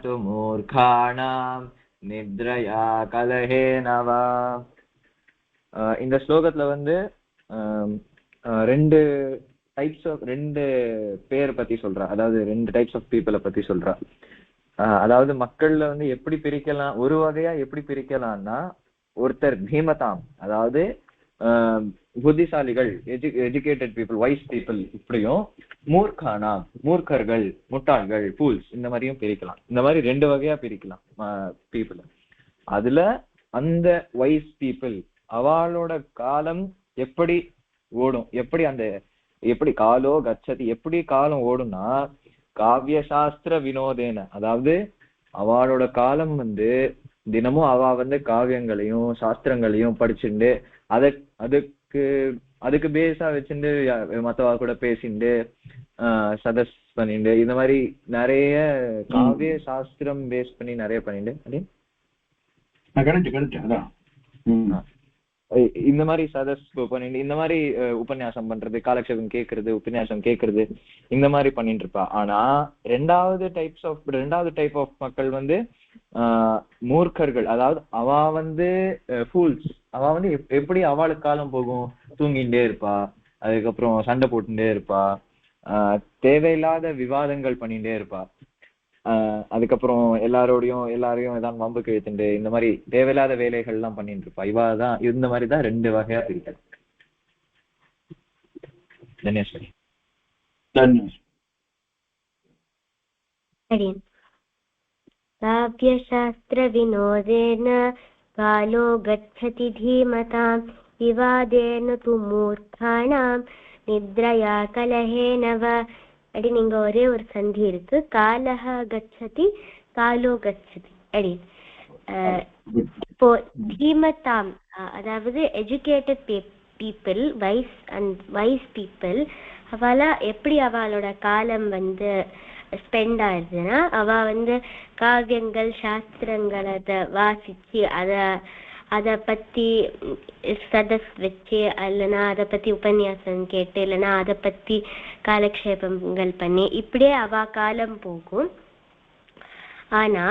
Speaker 4: तु मूर्खाणां निद्रया कलहेन वा. இந்த ஸ்லோகத்துல வந்து ரெண்டு பேர் பத்தி சொல்றா, அதாவது 2 டைப்ஸ் ஆஃப் பீப்புளை பத்தி சொல்றா. அதாவது மக்கள்ல வந்து எப்படி பிரிக்கலாம், ஒரு வகையா எப்படி பிரிக்கலாம்னா, ஒருத்தர் தீமதாம், அதாவது புத்திசாலிகள், எஜுகேட்டட் பீப்புள், வைஸ் பீப்புள், இப்படியும் மூர்க்கானா, மூர்க்கர்கள், முட்டாள்கள், ஃபூல்ஸ், இந்த மாதிரியும் பிரிக்கலாம். இந்த மாதிரி 2 வகையா பிரிக்கலாம் பீப்புள். அதுல அந்த வைஸ் பீப்புள் அவளோட காலம் எப்படி ஓடும், எப்படி காலோ கச்சதி, எப்படி காலம் ஓடும்னா காவிய சாஸ்திர வினோதேன, அதாவது அவளோட காலம் வந்து தினமும் அவ வந்து காவியங்களையும் சாஸ்திரங்களையும் படிச்சுண்டு அதுக்கு பேஸா வச்சுட்டு மத்தவா கூட பேசிண்டு சதஸ் பண்ணிண்டு, இந்த மாதிரி நிறைய காவிய சாஸ்திரம் பேஸ் பண்ணி நிறைய பண்ணிண்டு இந்த மாதிரி சதஸ் பண்ணிட்டு, இந்த மாதிரி உபன்யாசம் பண்றது, காலக்ஷேபம் கேட்கறது, உபன்யாசம் கேட்கறது, இந்த மாதிரி பண்ணிட்டு இருப்பா. ஆனா ரெண்டாவது டைப் ஆஃப் மக்கள் வந்து மூர்க்கர்கள், அதாவது அவ வந்து ஃபூல்ஸ். அவ வந்து எப்படி அவளுக்கு காலம் போகும், தூங்கிட்டே இருப்பா, அதுக்கப்புறம் சண்டை போட்டுட்டே இருப்பா, தேவையில்லாத விவாதங்கள் பண்ணிட்டே இருப்பா, அதுக்கப்புறம் எல்லாரையும் ஏதாவது வம்புக்கு இழுத்துண்டு இந்த மாதிரி தேவையில்லாத வேலைகள் எல்லாம் பண்ணிட்டு இருப்பா. இவாதான் இந்த மாதிரிதான் 2 வகையா பிரிக்க. தன்யஸ்வரி.
Speaker 2: काव्यशास्त्र विनोदेन कालो गच्छति धीमतां विवादेन तु मूर्खाणां निद्रया कलहेन वा. அப்படி நீங்க ஒரே ஒரு சந்தி இருக்கு, காலஹ கச்சதி காலோ கச்சதி. அப்படி இப்போ தீமதாம், அதாவது எஜுகேட்டட் பீப்புள், வைஸ் பீப்புள், அவளா எப்படி அவளோட காலம் வந்து ஸ்பெண்ட் ஆயிடுதுன்னா, அவ வந்து காவியங்கள் சாஸ்திரங்கள் அதை வாசிச்சு அதை பத்தி சதஸ் வச்சு, இல்லைன்னா அதை பத்தி உபன்யாசம் கேட்டு, இல்லைன்னா அதை பத்தி காலக்ஷேபங்கள் பண்ணி, இப்படியே அவ காலம் போகும். ஆனா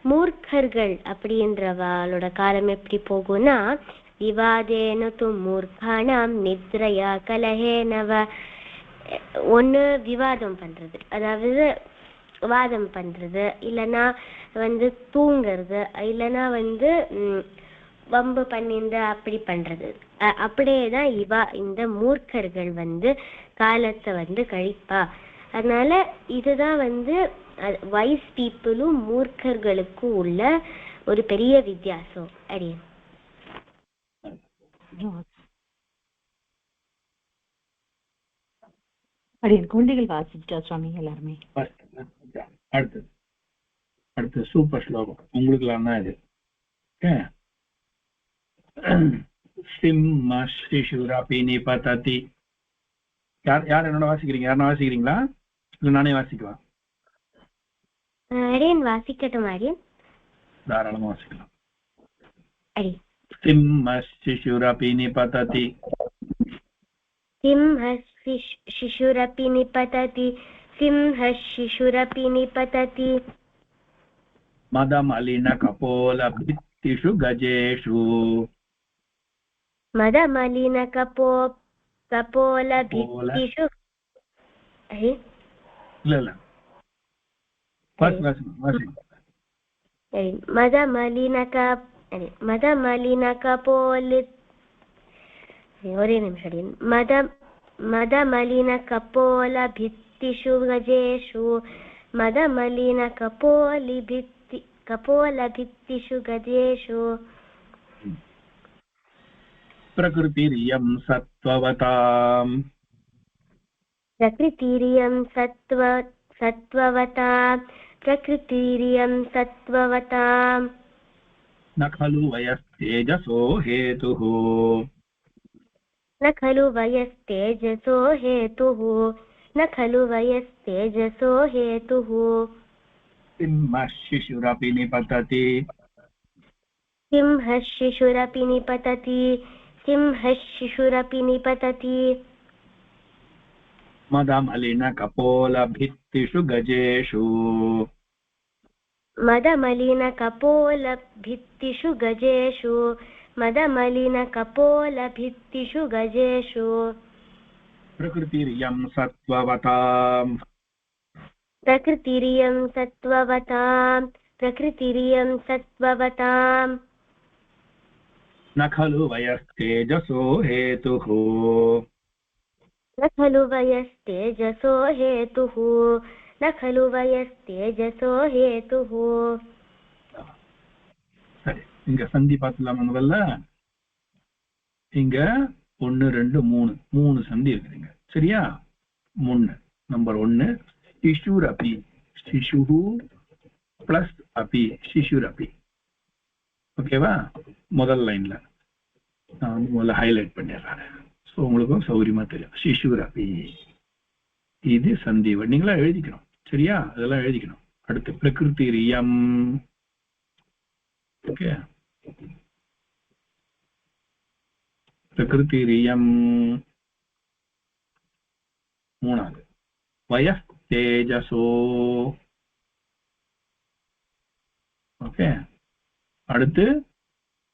Speaker 2: மூர்க்கர்கள் அப்படின்றவளோட காலம் எப்படி போகும்னா, விவாதேன து மூர்க்கானாம் நித்ரயா கலஹேனவ. ஒண்ணு விவாதம் பண்றது, அதாவது வாதம் பண்றது, இல்லைன்னா வந்து தூங்குறது, இல்லைன்னா வந்து வம்பு பண்ணிட்டு அப்படி பண்றது. அப்படியேதான் இந்த மூர்க்கர்கள் வந்து காலத்தை வந்து கழிப்பா. அதனால இதுதான் வந்து வைஸ் பீப்புளும் மூர்க்கர்களுக்கும் உள்ள ஒரு பெரிய வித்தியாசம். அடியன்
Speaker 3: குழந்தைகள் வாசிச்சா சுவாமி எல்லாருமே.
Speaker 1: அடுத்து சூப்பர் ஸ்லோகம் உங்களுக்கு எல்லாம் தான் இது. சிம்ம சிசுரபி நிபததி. யார் என்னோட வாசிக்கிறீங்க? யாரும் வாசிக்கிறீங்களா? இல்ல நானே வாசிக்குவா?
Speaker 2: அடியன் வாசிக்கட்டும். அடியன்
Speaker 1: தாராளமா வாசிக்கலாம். சிம்ம சிசுரபி நிபததி.
Speaker 2: சிம்ம சிசுரபி நிபததி. சிம்ம சிசுரபி நிபததி.
Speaker 1: மதமலின கபோல भित्तिषु गजेषु.
Speaker 2: मदमलिन कपोल भित्तिषु.
Speaker 1: இல்ல
Speaker 2: மதமலின கபோல. ஒரே நிமிஷம். மதமலின கபோல भित्तिषु गजेषु. मदमलिन कपोल भित्तिषु गजेषु.
Speaker 1: प्रकृतिरियं सत्त्ववताम्.
Speaker 2: प्रकृतिरियं सत्त्ववताम्. प्रकृतिरियं सत्त्ववताम्.
Speaker 1: न खलु वयस्तेजसो हेतुः.
Speaker 2: न खलु वयस्तेजसो हेतुः. न खलु वयस्तेजसो हेतुः
Speaker 1: सिंहः शिशुरपि निपतति
Speaker 2: सिंहः शिशुरपि निपतति सिंहः शिशुरपि निपतति
Speaker 1: मदमलिनकपोलभित्तिषु गजेषु
Speaker 2: मदमलिनकपोलभित्तिषु गजेषु मदमलिनकपोलभित्तिषु गजेषु
Speaker 1: प्रकृतिरियं सत्त्ववताम्
Speaker 2: प्रकृतिरियं सत्त्ववताम् प्रकृतिरियं सत्त्ववताम्
Speaker 1: न खलु वयस्तेजसो हेतुः
Speaker 2: न खलु वयस्तेजसो हेतुः न खलु वयस्तेजसो हेतुः
Speaker 1: சரி இங்க சந்தி பார்த்துலாமா முதல்ல இங்க 1 2 3 3 சந்தி இருக்குதுங்க சரியா 3 நம்பர் 1 शिशुरपि शिशुः प्लस अपि शिशुरपि ஓகேவா முதல் லைன்ல நான் முதல்ல ஹைலைட் பண்ணிடுறேன் சோ உங்களுக்கு சௌரியமா தெரியும் शिशुरपि இது சந்தி நீங்களா எழுதிக்கணும் சரியா அதெல்லாம் எழுதிக்கணும் அடுத்து பிரகிருதிரியம் ஓகே பிரகிருதிரியம் மூணாவது வயஸ் தேஜசோ ஓகே அடுத்து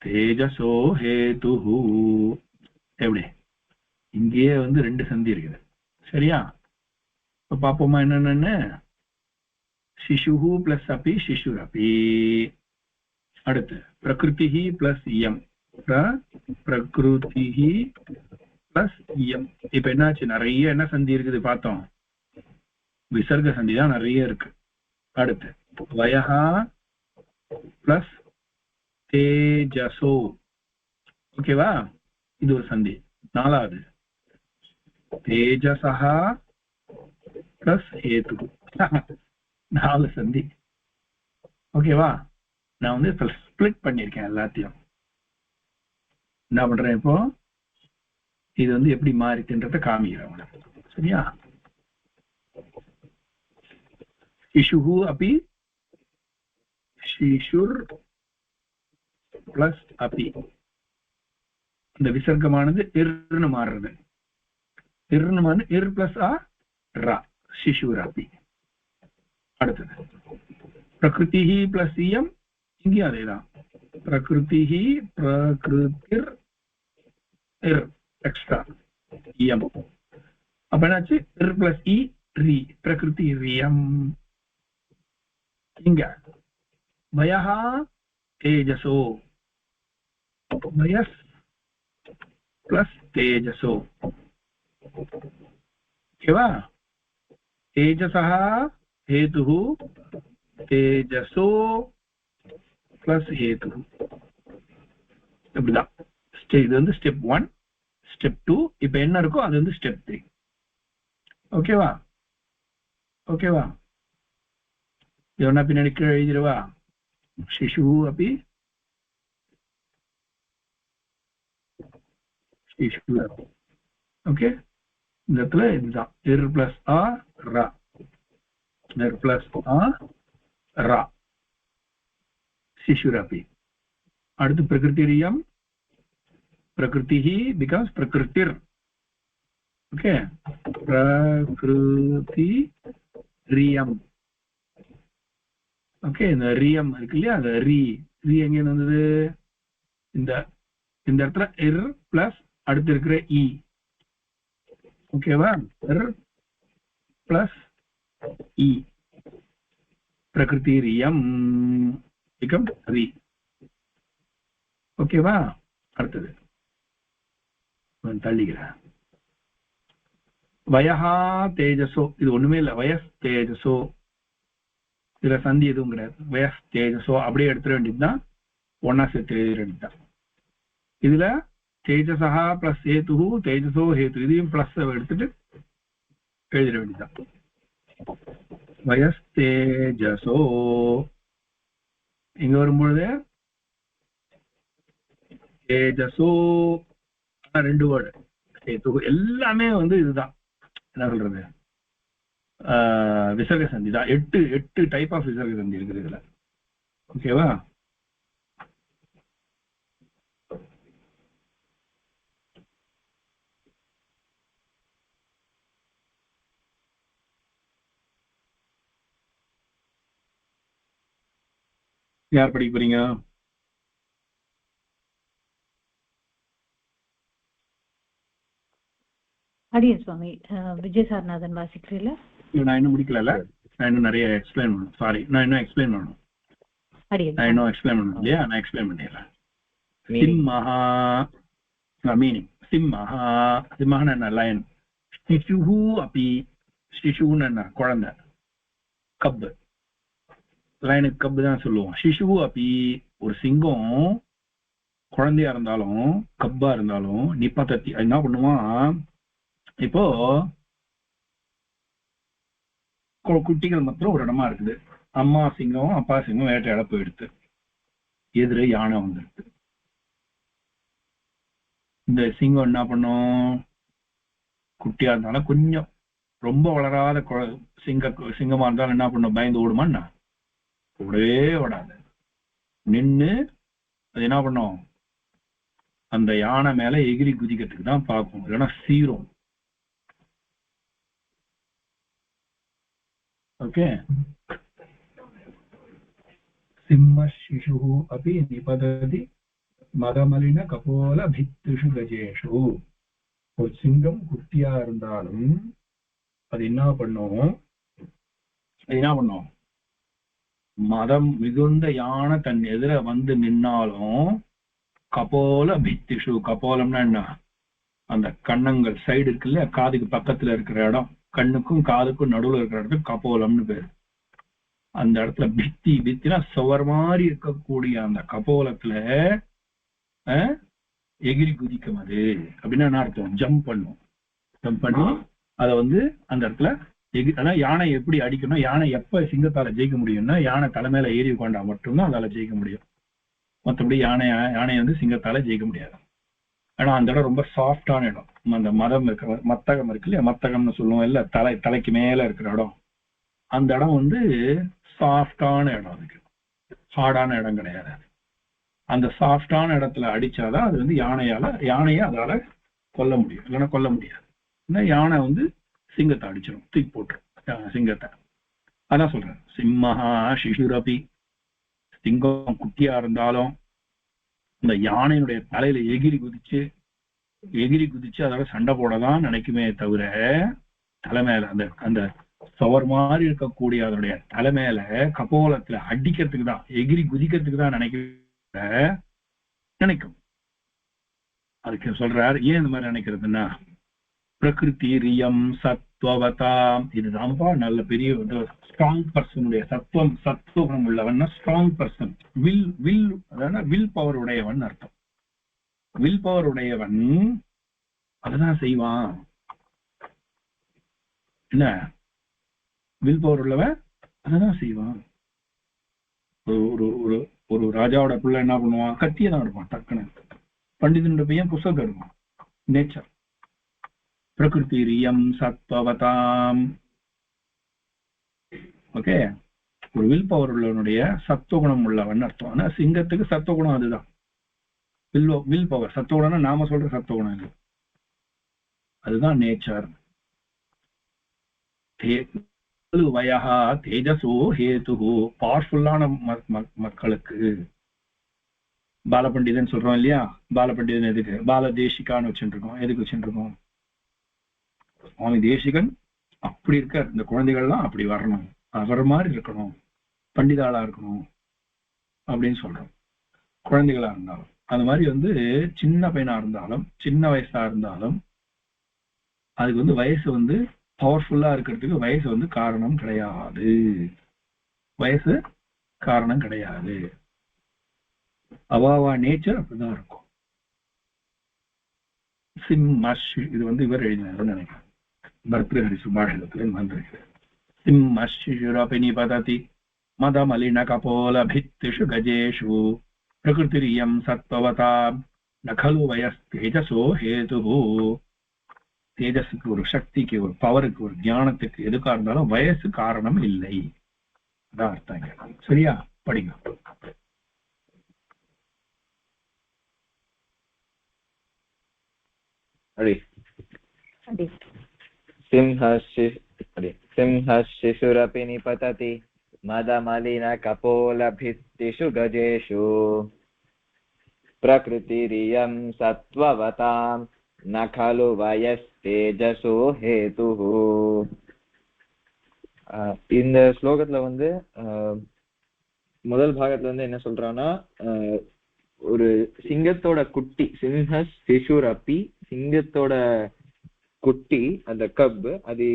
Speaker 1: தேஜசோ ஹேதுஹு எப்படி இங்கேயே வந்து 2 சந்தி இருக்குது சரியா இப்ப பாப்போமா என்னன்னு शिशुः प्लस अपि शिशुरपि அடுத்து பிரகிருதிஹி பிளஸ் இயம் பிரகிருதிஹி பிளஸ் இயம் இப்ப என்னாச்சு நிறைய என்ன சந்தி இருக்குது பார்த்தோம் விசர்க சந்தி தான் நிறைய இருக்கு அடுத்து வயஹா பிளஸ் தேஜசோ ஓகேவா இது ஒரு சந்தி நாலாவது தேஜசஹா பிளஸ் ஹேது 4 சந்தி ஓகேவா நான் வந்து ஸ்ப்ளிட் பண்ணிருக்கேன் எல்லாத்தையும் என்ன பண்றேன் இப்போ இது வந்து எப்படி மாறிக்குன்றத காமிக்கிறேன் உங்களுக்கு சரியா शिशुः अपि शिशुर प्लस अपि இந்த விசர்க்கமானது இர்னு மாறுறது இர்னு மாறு இர் பிளஸ் ஆ ரா शिशुरपि அடுத்து பிரகிருதிஹி பிளஸ் இயம் இங்கே அதேதான் பிரகிருதிஹி பிரகிருதிர் இர் எக்ஸ்ட்ரா இயம் அப்ப என்னாச்சு இர் பிளஸ் இ ரி பிரகிருதி ரியம் இங்க வயஹா தேஜசோ வயஸ் பிளஸ் தேஜசோ ஓகேவா तेजसः हेतुः तेजसो प्लस हेतुः இப்படிதான் இது வந்து ஸ்டெப் 1 ஸ்டெப் 2 இப்போ என்ன இருக்கோ அது வந்து ஸ்டெப் 3 ஓகேவா ஓகேவா இதெல்லாம் பின்னாடி கீழே எழுதிடுவா शिशुः अपि शिशुः अपि ஓகே இந்த இடத்துல இதுதான் இர் பிளஸ் ஆ ரா இர் பிளஸ் ஆ ரா शिशुरपि அடுத்து பிரகிருதிரியம் பிரகிருதிஹி பிகம்ஸ் பிரகிருதிர் ஓகே பிரகிருதி ரியம் ஓகே இந்த ரியம் இருக்கு இல்லையா அந்த ரி எங்க வந்தது இந்த இடத்துல இர் பிளஸ் அடுத்து இருக்கிற இ ஓகேவா இர் பிளஸ் இ பிரகிருதிரியம் பிகம் ரி ஓகேவா அடுத்தது தள்ளிக்கிறேன் வயஹா தேஜசோ இது ஒண்ணுமே இல்ல வயஸ் தேஜசோ இதுல சந்தி எதுவும் கிடையாது வயஸ் தேஜசோ அப்படியே எடுத்துட வேண்டியதுதான் ஒன்னா சேர்த்து எழுத வேண்டியதுதான் இதுல தேஜசா பிளஸ் ஹேது தேஜசோ ஹேது இதையும் பிளஸ் எடுத்துட்டு எழுதிட வேண்டியதுதான் வயஸ் தேஜசோ இங்க வரும்பொழுது தேஜசோ 2 வேர்டு ஹேது எல்லாமே வந்து இதுதான் என்ன சொல்றது விசர்க சந்தி தான். 8 டைப் ஆஃப் விசர்க சந்தி இருக்குது இதுல. ஓகேவா? யார் படிக்க போறீங்க?
Speaker 3: அடியன் சுவாமி. விஜய் சார்நாதன் வாசிக்கிறீங்களா?
Speaker 1: நான் இன்னும் முடிக்கல. நான் இன்னும் நிறைய எக்ஸ்பிளைன் பண்ணணும். சாரி, நான் இன்னும் எக்ஸ்பிளைன் பண்ணணும். நான் இன்னும் எக்ஸ்பிளைன் பண்ணணும் இல்லையா? நான் எக்ஸ்பிளைன் பண்ணிடுறேன். சிம்மஹா மீனிங். சிம்மஹான்னு என்ன? லயன். சிசுஹு அப்பி. சிசுன்னு என்ன? குழந்தை. கப்பு. லயனுக்கு கப்பு தான் சொல்லுவோம். சிசுஹு அப்பி ஒரு சிங்கம் குழந்தையா இருந்தாலும் கப்பா இருந்தாலும் நிப்பத்தி என்ன பண்ணுவான்? இப்போ குட்டிகள் மாத்திரம் ஒரு இடமா இருக்குது. அம்மா சிங்கம் அப்பா சிங்கம் வேட்டையாட போயிடுது. எதிர யானை வந்துடுது. இந்த சிங்கம் என்ன பண்ணும்? குட்டியா இருந்தாலும் கொஞ்சம் ரொம்ப வளராத சிங்கமா இருந்தாலும் என்ன பண்ணும்? பயந்து ஓடுமான்னா? ஓடவே ஓடாது. நின்று அது என்ன பண்ணும்? அந்த யானை மேல எகிரி குதிக்கிறதுக்கு தான் பார்க்கும். இல்லைன்னா சீரும். ஓகே. சிம்ம சிசு அப்படி நிபததி மதமலின கபோல பித்துஷு கஜேஷு. ஒரு சிங்கம் குட்டியா இருந்தாலும் அது என்ன பண்ணும்? மதம் மிகுந்த யானை தன் எதிர வந்து நின்னாலும் கபோல பித்திஷு. கபோலம்னா என்ன? அந்த கண்ணங்கள் சைடு இருக்குல்ல, காதுக்கு பக்கத்துல இருக்கிற இடம், கண்ணுக்கும் காதுக்கும் நடுவுல இருக்கிற இடத்துக்கு கபோலம்னு பேரு. அந்த இடத்துல பித்தினா சுவர் மாதிரி இருக்கக்கூடிய அந்த கபோலத்துல எகிரி குதிக்கும். அது அப்படின்னா என்ன அர்த்தம்? ஜம்ப் பண்ணி அதை வந்து அந்த இடத்துல அதான் யானை எப்படி அடிக்கணும்? யானை எப்ப சிங்கத்தால ஜெயிக்க முடியும்னா யானை தலைமையில ஏறி உட்காண்டா மட்டும்தான் அதால ஜெயிக்க முடியும். மற்றபடி யானையை வந்து சிங்கத்தால ஜெயிக்க முடியாது. ஆனா அந்த இடம் ரொம்ப சாஃப்டான இடம். அந்த மதம் இருக்கிற மத்தகம் இருக்கு இல்லையா? மத்தகம்னு சொல்லுவோம் இல்ல, தலைக்கு மேல இருக்கிற இடம். அந்த இடம் வந்து சாஃப்டான இடம். அதுக்கு ஹார்டான இடம் கிடையாது. அந்த சாஃப்டான இடத்துல அடிச்சாதான் அது வந்து யானையை அதால கொல்ல முடியும். இல்லைன்னா கொல்ல முடியாது. யானை வந்து சிங்கத்தை அடிச்சிடும், தூக்கி போட்டுரும் சிங்கத்தை. அதான் சொல்றேன். சிம்மஹா சிசுரபி. சிங்கம் குட்டியா இருந்தாலும் இந்த யானையினுடைய தலையில எகிரி குதிச்சு அதோட சண்டை போடதான் நினைக்குமே தவிர தலைமையில அந்த சுவர் மாதிரி இருக்கக்கூடிய அதனுடைய தலைமையில கபோலத்துல அடிக்கிறதுக்கு தான், எகிரி குதிக்கிறதுக்கு தான் நினைக்கும். அதுக்கு சொல்றாரு ஏன் இந்த மாதிரி நினைக்கிறதுன்னா, பிரகிருதி ரியம் சத்வவதாம். இதுதான்ப்பா நல்ல பெரிய ஸ்ட்ராங் பர்சனுடைய சத்துவம் உள்ளவன் ஸ்ட்ராங் பர்சன். வில் பவர் உடையவன் அர்த்தம். வில் பவர் உடையவன் அதுதான் செய்வான். என்ன? வில் பவர் உள்ளவன் அதுதான் செய்வான். ஒரு ராஜாவோட பிள்ளை என்ன பண்ணுவான்? கத்தியை தான் எடுப்பான் டக்குன்னு. பண்டிதனுடைய பையன் புஸ்தகம் எடுப்பான். நேச்சர். பிரகிருதி ரியம் சத்வவதாம். ஓகே. ஒரு வில் பவர் உள்ளவனுடைய சத்துவகுணம் உள்ளவன் அர்த்தம். ஆனா சிங்கத்துக்கு சத்துவகுணம் அதுதான். Will power. சத்துவகுணம்னா நாம சொல்ற சத்துவகுணம் இல்லை, அதுதான் நேச்சர். வயஹா தேஜசோ ஹேது. பவர்ஃபுல்லான மக்களுக்கு. பாலபண்டிதன் சொல்றோம் இல்லையா? பாலபண்டிதன் எதுக்கு? பாலதேசிகான்னு வச்சுருக்கோம். எதுக்கு வச்சுருக்கோம்? சுவாமி தேசிகன் அப்படி இருக்கார். இந்த குழந்தைகள்லாம் அப்படி வரணும், அவர் மாதிரி இருக்கணும், பண்டிதாளா இருக்கணும் அப்படின்னு சொல்றோம். குழந்தைகளா இருந்தாலும் அந்த மாதிரி வந்து சின்ன பையனா இருந்தாலும் சின்ன வயசா இருந்தாலும் அதுக்கு வந்து வயசு வந்து பவர்ஃபுல்லா இருக்கிறதுக்கு வயசு வந்து காரணம் கிடையாது. வயசு காரணம் கிடையாது. அவாவா நேச்சர் அப்படிதான் இருக்கும். சிம்மஷ். இது வந்து இவர் எழுதினாருன்னு நினைக்கிறேன். பர்திருஹரி சுபாஷிதத்துல வந்திருக்கு. சிம்மஷிரபி நிபததி மதமலின கபோல பித்திஷு கஜேஷு பிரகிருதிரியம் சத்வவதாம் ந கலு வயஸ்தேஜசோ ஹேதுஹு. தேஜஸுக்கு, ஒரு சக்திக்கு, ஒரு பவருக்கு, ஒரு ஞானத்துக்கு, எதுக்கா இருந்தாலும் வயசு காரணம் இல்லை. அதான் அர்த்தம். சரியா? படிங்க.
Speaker 4: सिंहशिशुरपि निपतति मदमलिनकपोलभित्तिषु गजेषु प्रकृतिरियं सत्त्ववतां न खलु वयस्तेजसो हेतुः. இந்த ஸ்லோகத்துல வந்து முதல் பாகத்துல வந்து என்ன சொல்றான்னா, ஒரு சிங்கத்தோட குட்டி, சிம்ஹ சிசுரப்பி, சிங்கத்தோட குட்டி, அந்த கப்பு, அது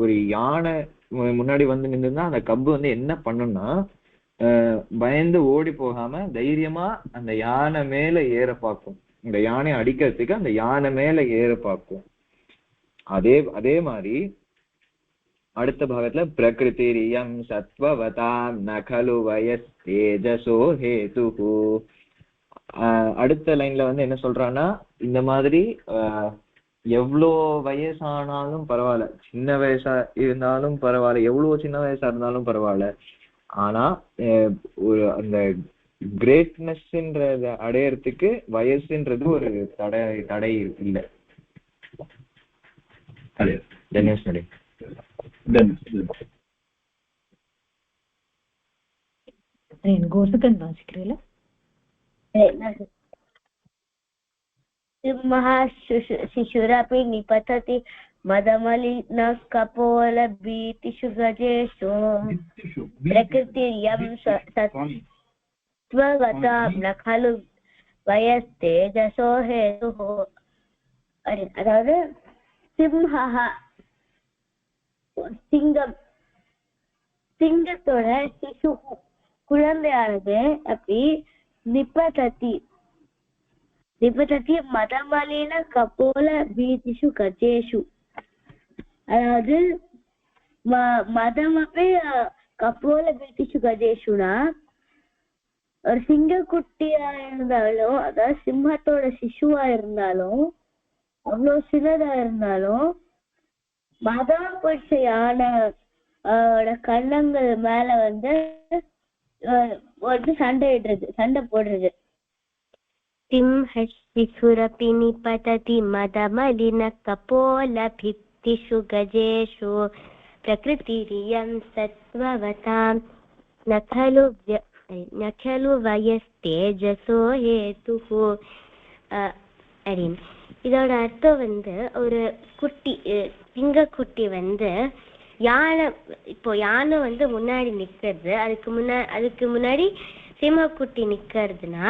Speaker 4: ஒரு யானை முன்னாடி வந்து நின்றுனா அந்த கப்பு வந்து என்ன பண்ணும்னா, பயந்து ஓடி போகாம தைரியமா அந்த யானை மேல ஏற பார்க்கும். இந்த யானையை அடிக்கிறதுக்கு அந்த யானை மேல ஏற பார்க்கும். அதே மாதிரி அடுத்த பாகத்துல பிரகிருதிரியம் சத்வவதாம் நகலு வயஸ் தேஜசோ ஹேதுஹு. அடுத்த லைன்ல வந்து என்ன சொல்றான்னா, இந்த மாதிரி எவ்வளோ வயசானாலும் பரவாயில்ல, சின்ன வயசா இருந்தாலும் பரவாயில்ல, எவ்வளவு சின்ன வயசா இருந்தாலும் பரவாயில்ல, ஆனா ஒரு அந்த கிரேட்னஸ்ன்றத அடையறதுக்கு வயசுன்றது ஒரு தடை இல்லை.
Speaker 3: கோசகன் வாசிக்கிறீங்களா?
Speaker 2: सिंहः शिशुरपि निपतति मदमलिनकपोलभीतिषु गजेषु प्रकृतिर्यं सत्त्ववतां न खलु वयस्तेजसो हेतुः. அதாவது சிம்ஹः சிங்கம், சிங்கத்தோட சிசு குழந்தையானது அப்படி நிபததி மதமலின கபோல பீதிஷு கஜேஷு. அதாவது மதமப்பே கபோல பீதிஷு கஜேஷுனா, ஒரு சிங்கக்குட்டியா இருந்தாலும், அதாவது சிம்மத்தோட சிசுவா இருந்தாலும், அவ்வளவு சின்னதா இருந்தாலும், மதம் பிடிச்ச யானை கண்ணங்கள் மேல வந்து சண்டை போடுறது. सिंहशिशुरपि निपतति मदमलिनकपोलभित्तिषु गजेषु प्रकृतिरियं सत्त्ववतां न खलु वयस्तेजसो हेतुः. இதோட அர்த்தம் வந்து, ஒரு குட்டி சிங்கக்குட்டி வந்து யானை வந்து முன்னாடி நிக்கிறது, அதுக்கு முன்னாடி சிம்மக்குட்டி நிக்கிறதுனா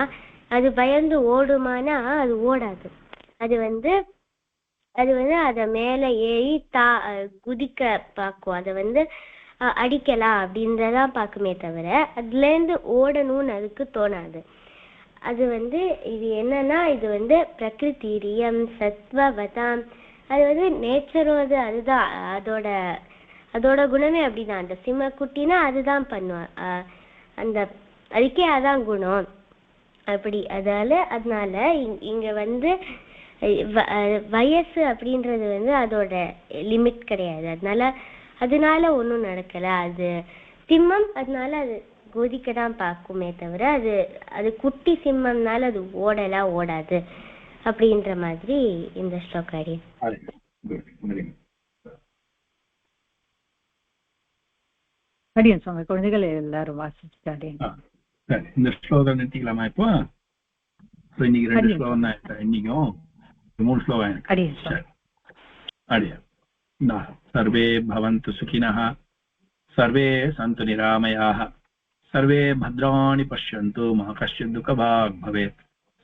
Speaker 2: அது பயந்து ஓடுமானா அது ஓடாது. அது வந்து அத மேல ஏறி குதிக்க பார்க்கும், அதை வந்து அடிக்கலாம் அப்படின்றதான் பார்க்குமே தவிர அதுல இருந்து ஓடணும்னு அதுக்கு தோணாது. அது வந்து இது என்னன்னா, இது வந்து பிரகிருதிரியம் சத்வவதாம், அது வந்து நேச்சரோது, அதுதான் அதோட குணமே அப்படிதான். அந்த சிம்மக்குட்டினா அதுதான் பண்ணுவான், அந்த அதுக்கே அதான் குணம் அப்படி. அதனால இங்க வந்து வயசு அப்படின்றது வந்து அதோட லிமிட் கிடையாது. அதனால ஒன்றும் நடக்கல. அது சிம்மம், அதனால அது கோதிக்கதான் பார்க்குமே தவிர அது குட்டி சிம்மம்னால அது ஓடாது அப்படின்ற மாதிரி இந்த ஸ்லோகம்.
Speaker 3: அடியன் சுவாமி, குழந்தைகள் எல்லாரும் வாசிச்சுட்டாடி.
Speaker 1: இந்த ஸ்லோகம் நிறுத்திக்கலாமா? இப்போ இன்னைக்கு 2 ஸ்லோகம் தான், இன்னைக்கும் 3 ஸ்லோகம் இருக்கு. அடியா சர்வே பவந்து சுகினः, சர்வே சந்து நிராமயாः, सर्वे भद्राणि पश्यन्तु मा कश्चित् दुःखभाग् भवेत्,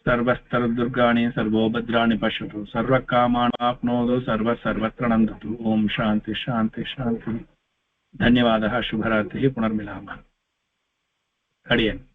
Speaker 1: सर्वस्तरदुर्गाणि सर्वो भद्राणि पश्यतु, सर्वकामान् आप्नोतु, सर्वत्र नन्दतु. ओम शांति शांति शांति. धन्यवादः. शुभरात्रिः. पुनर्मिलामः. हरि ओम्.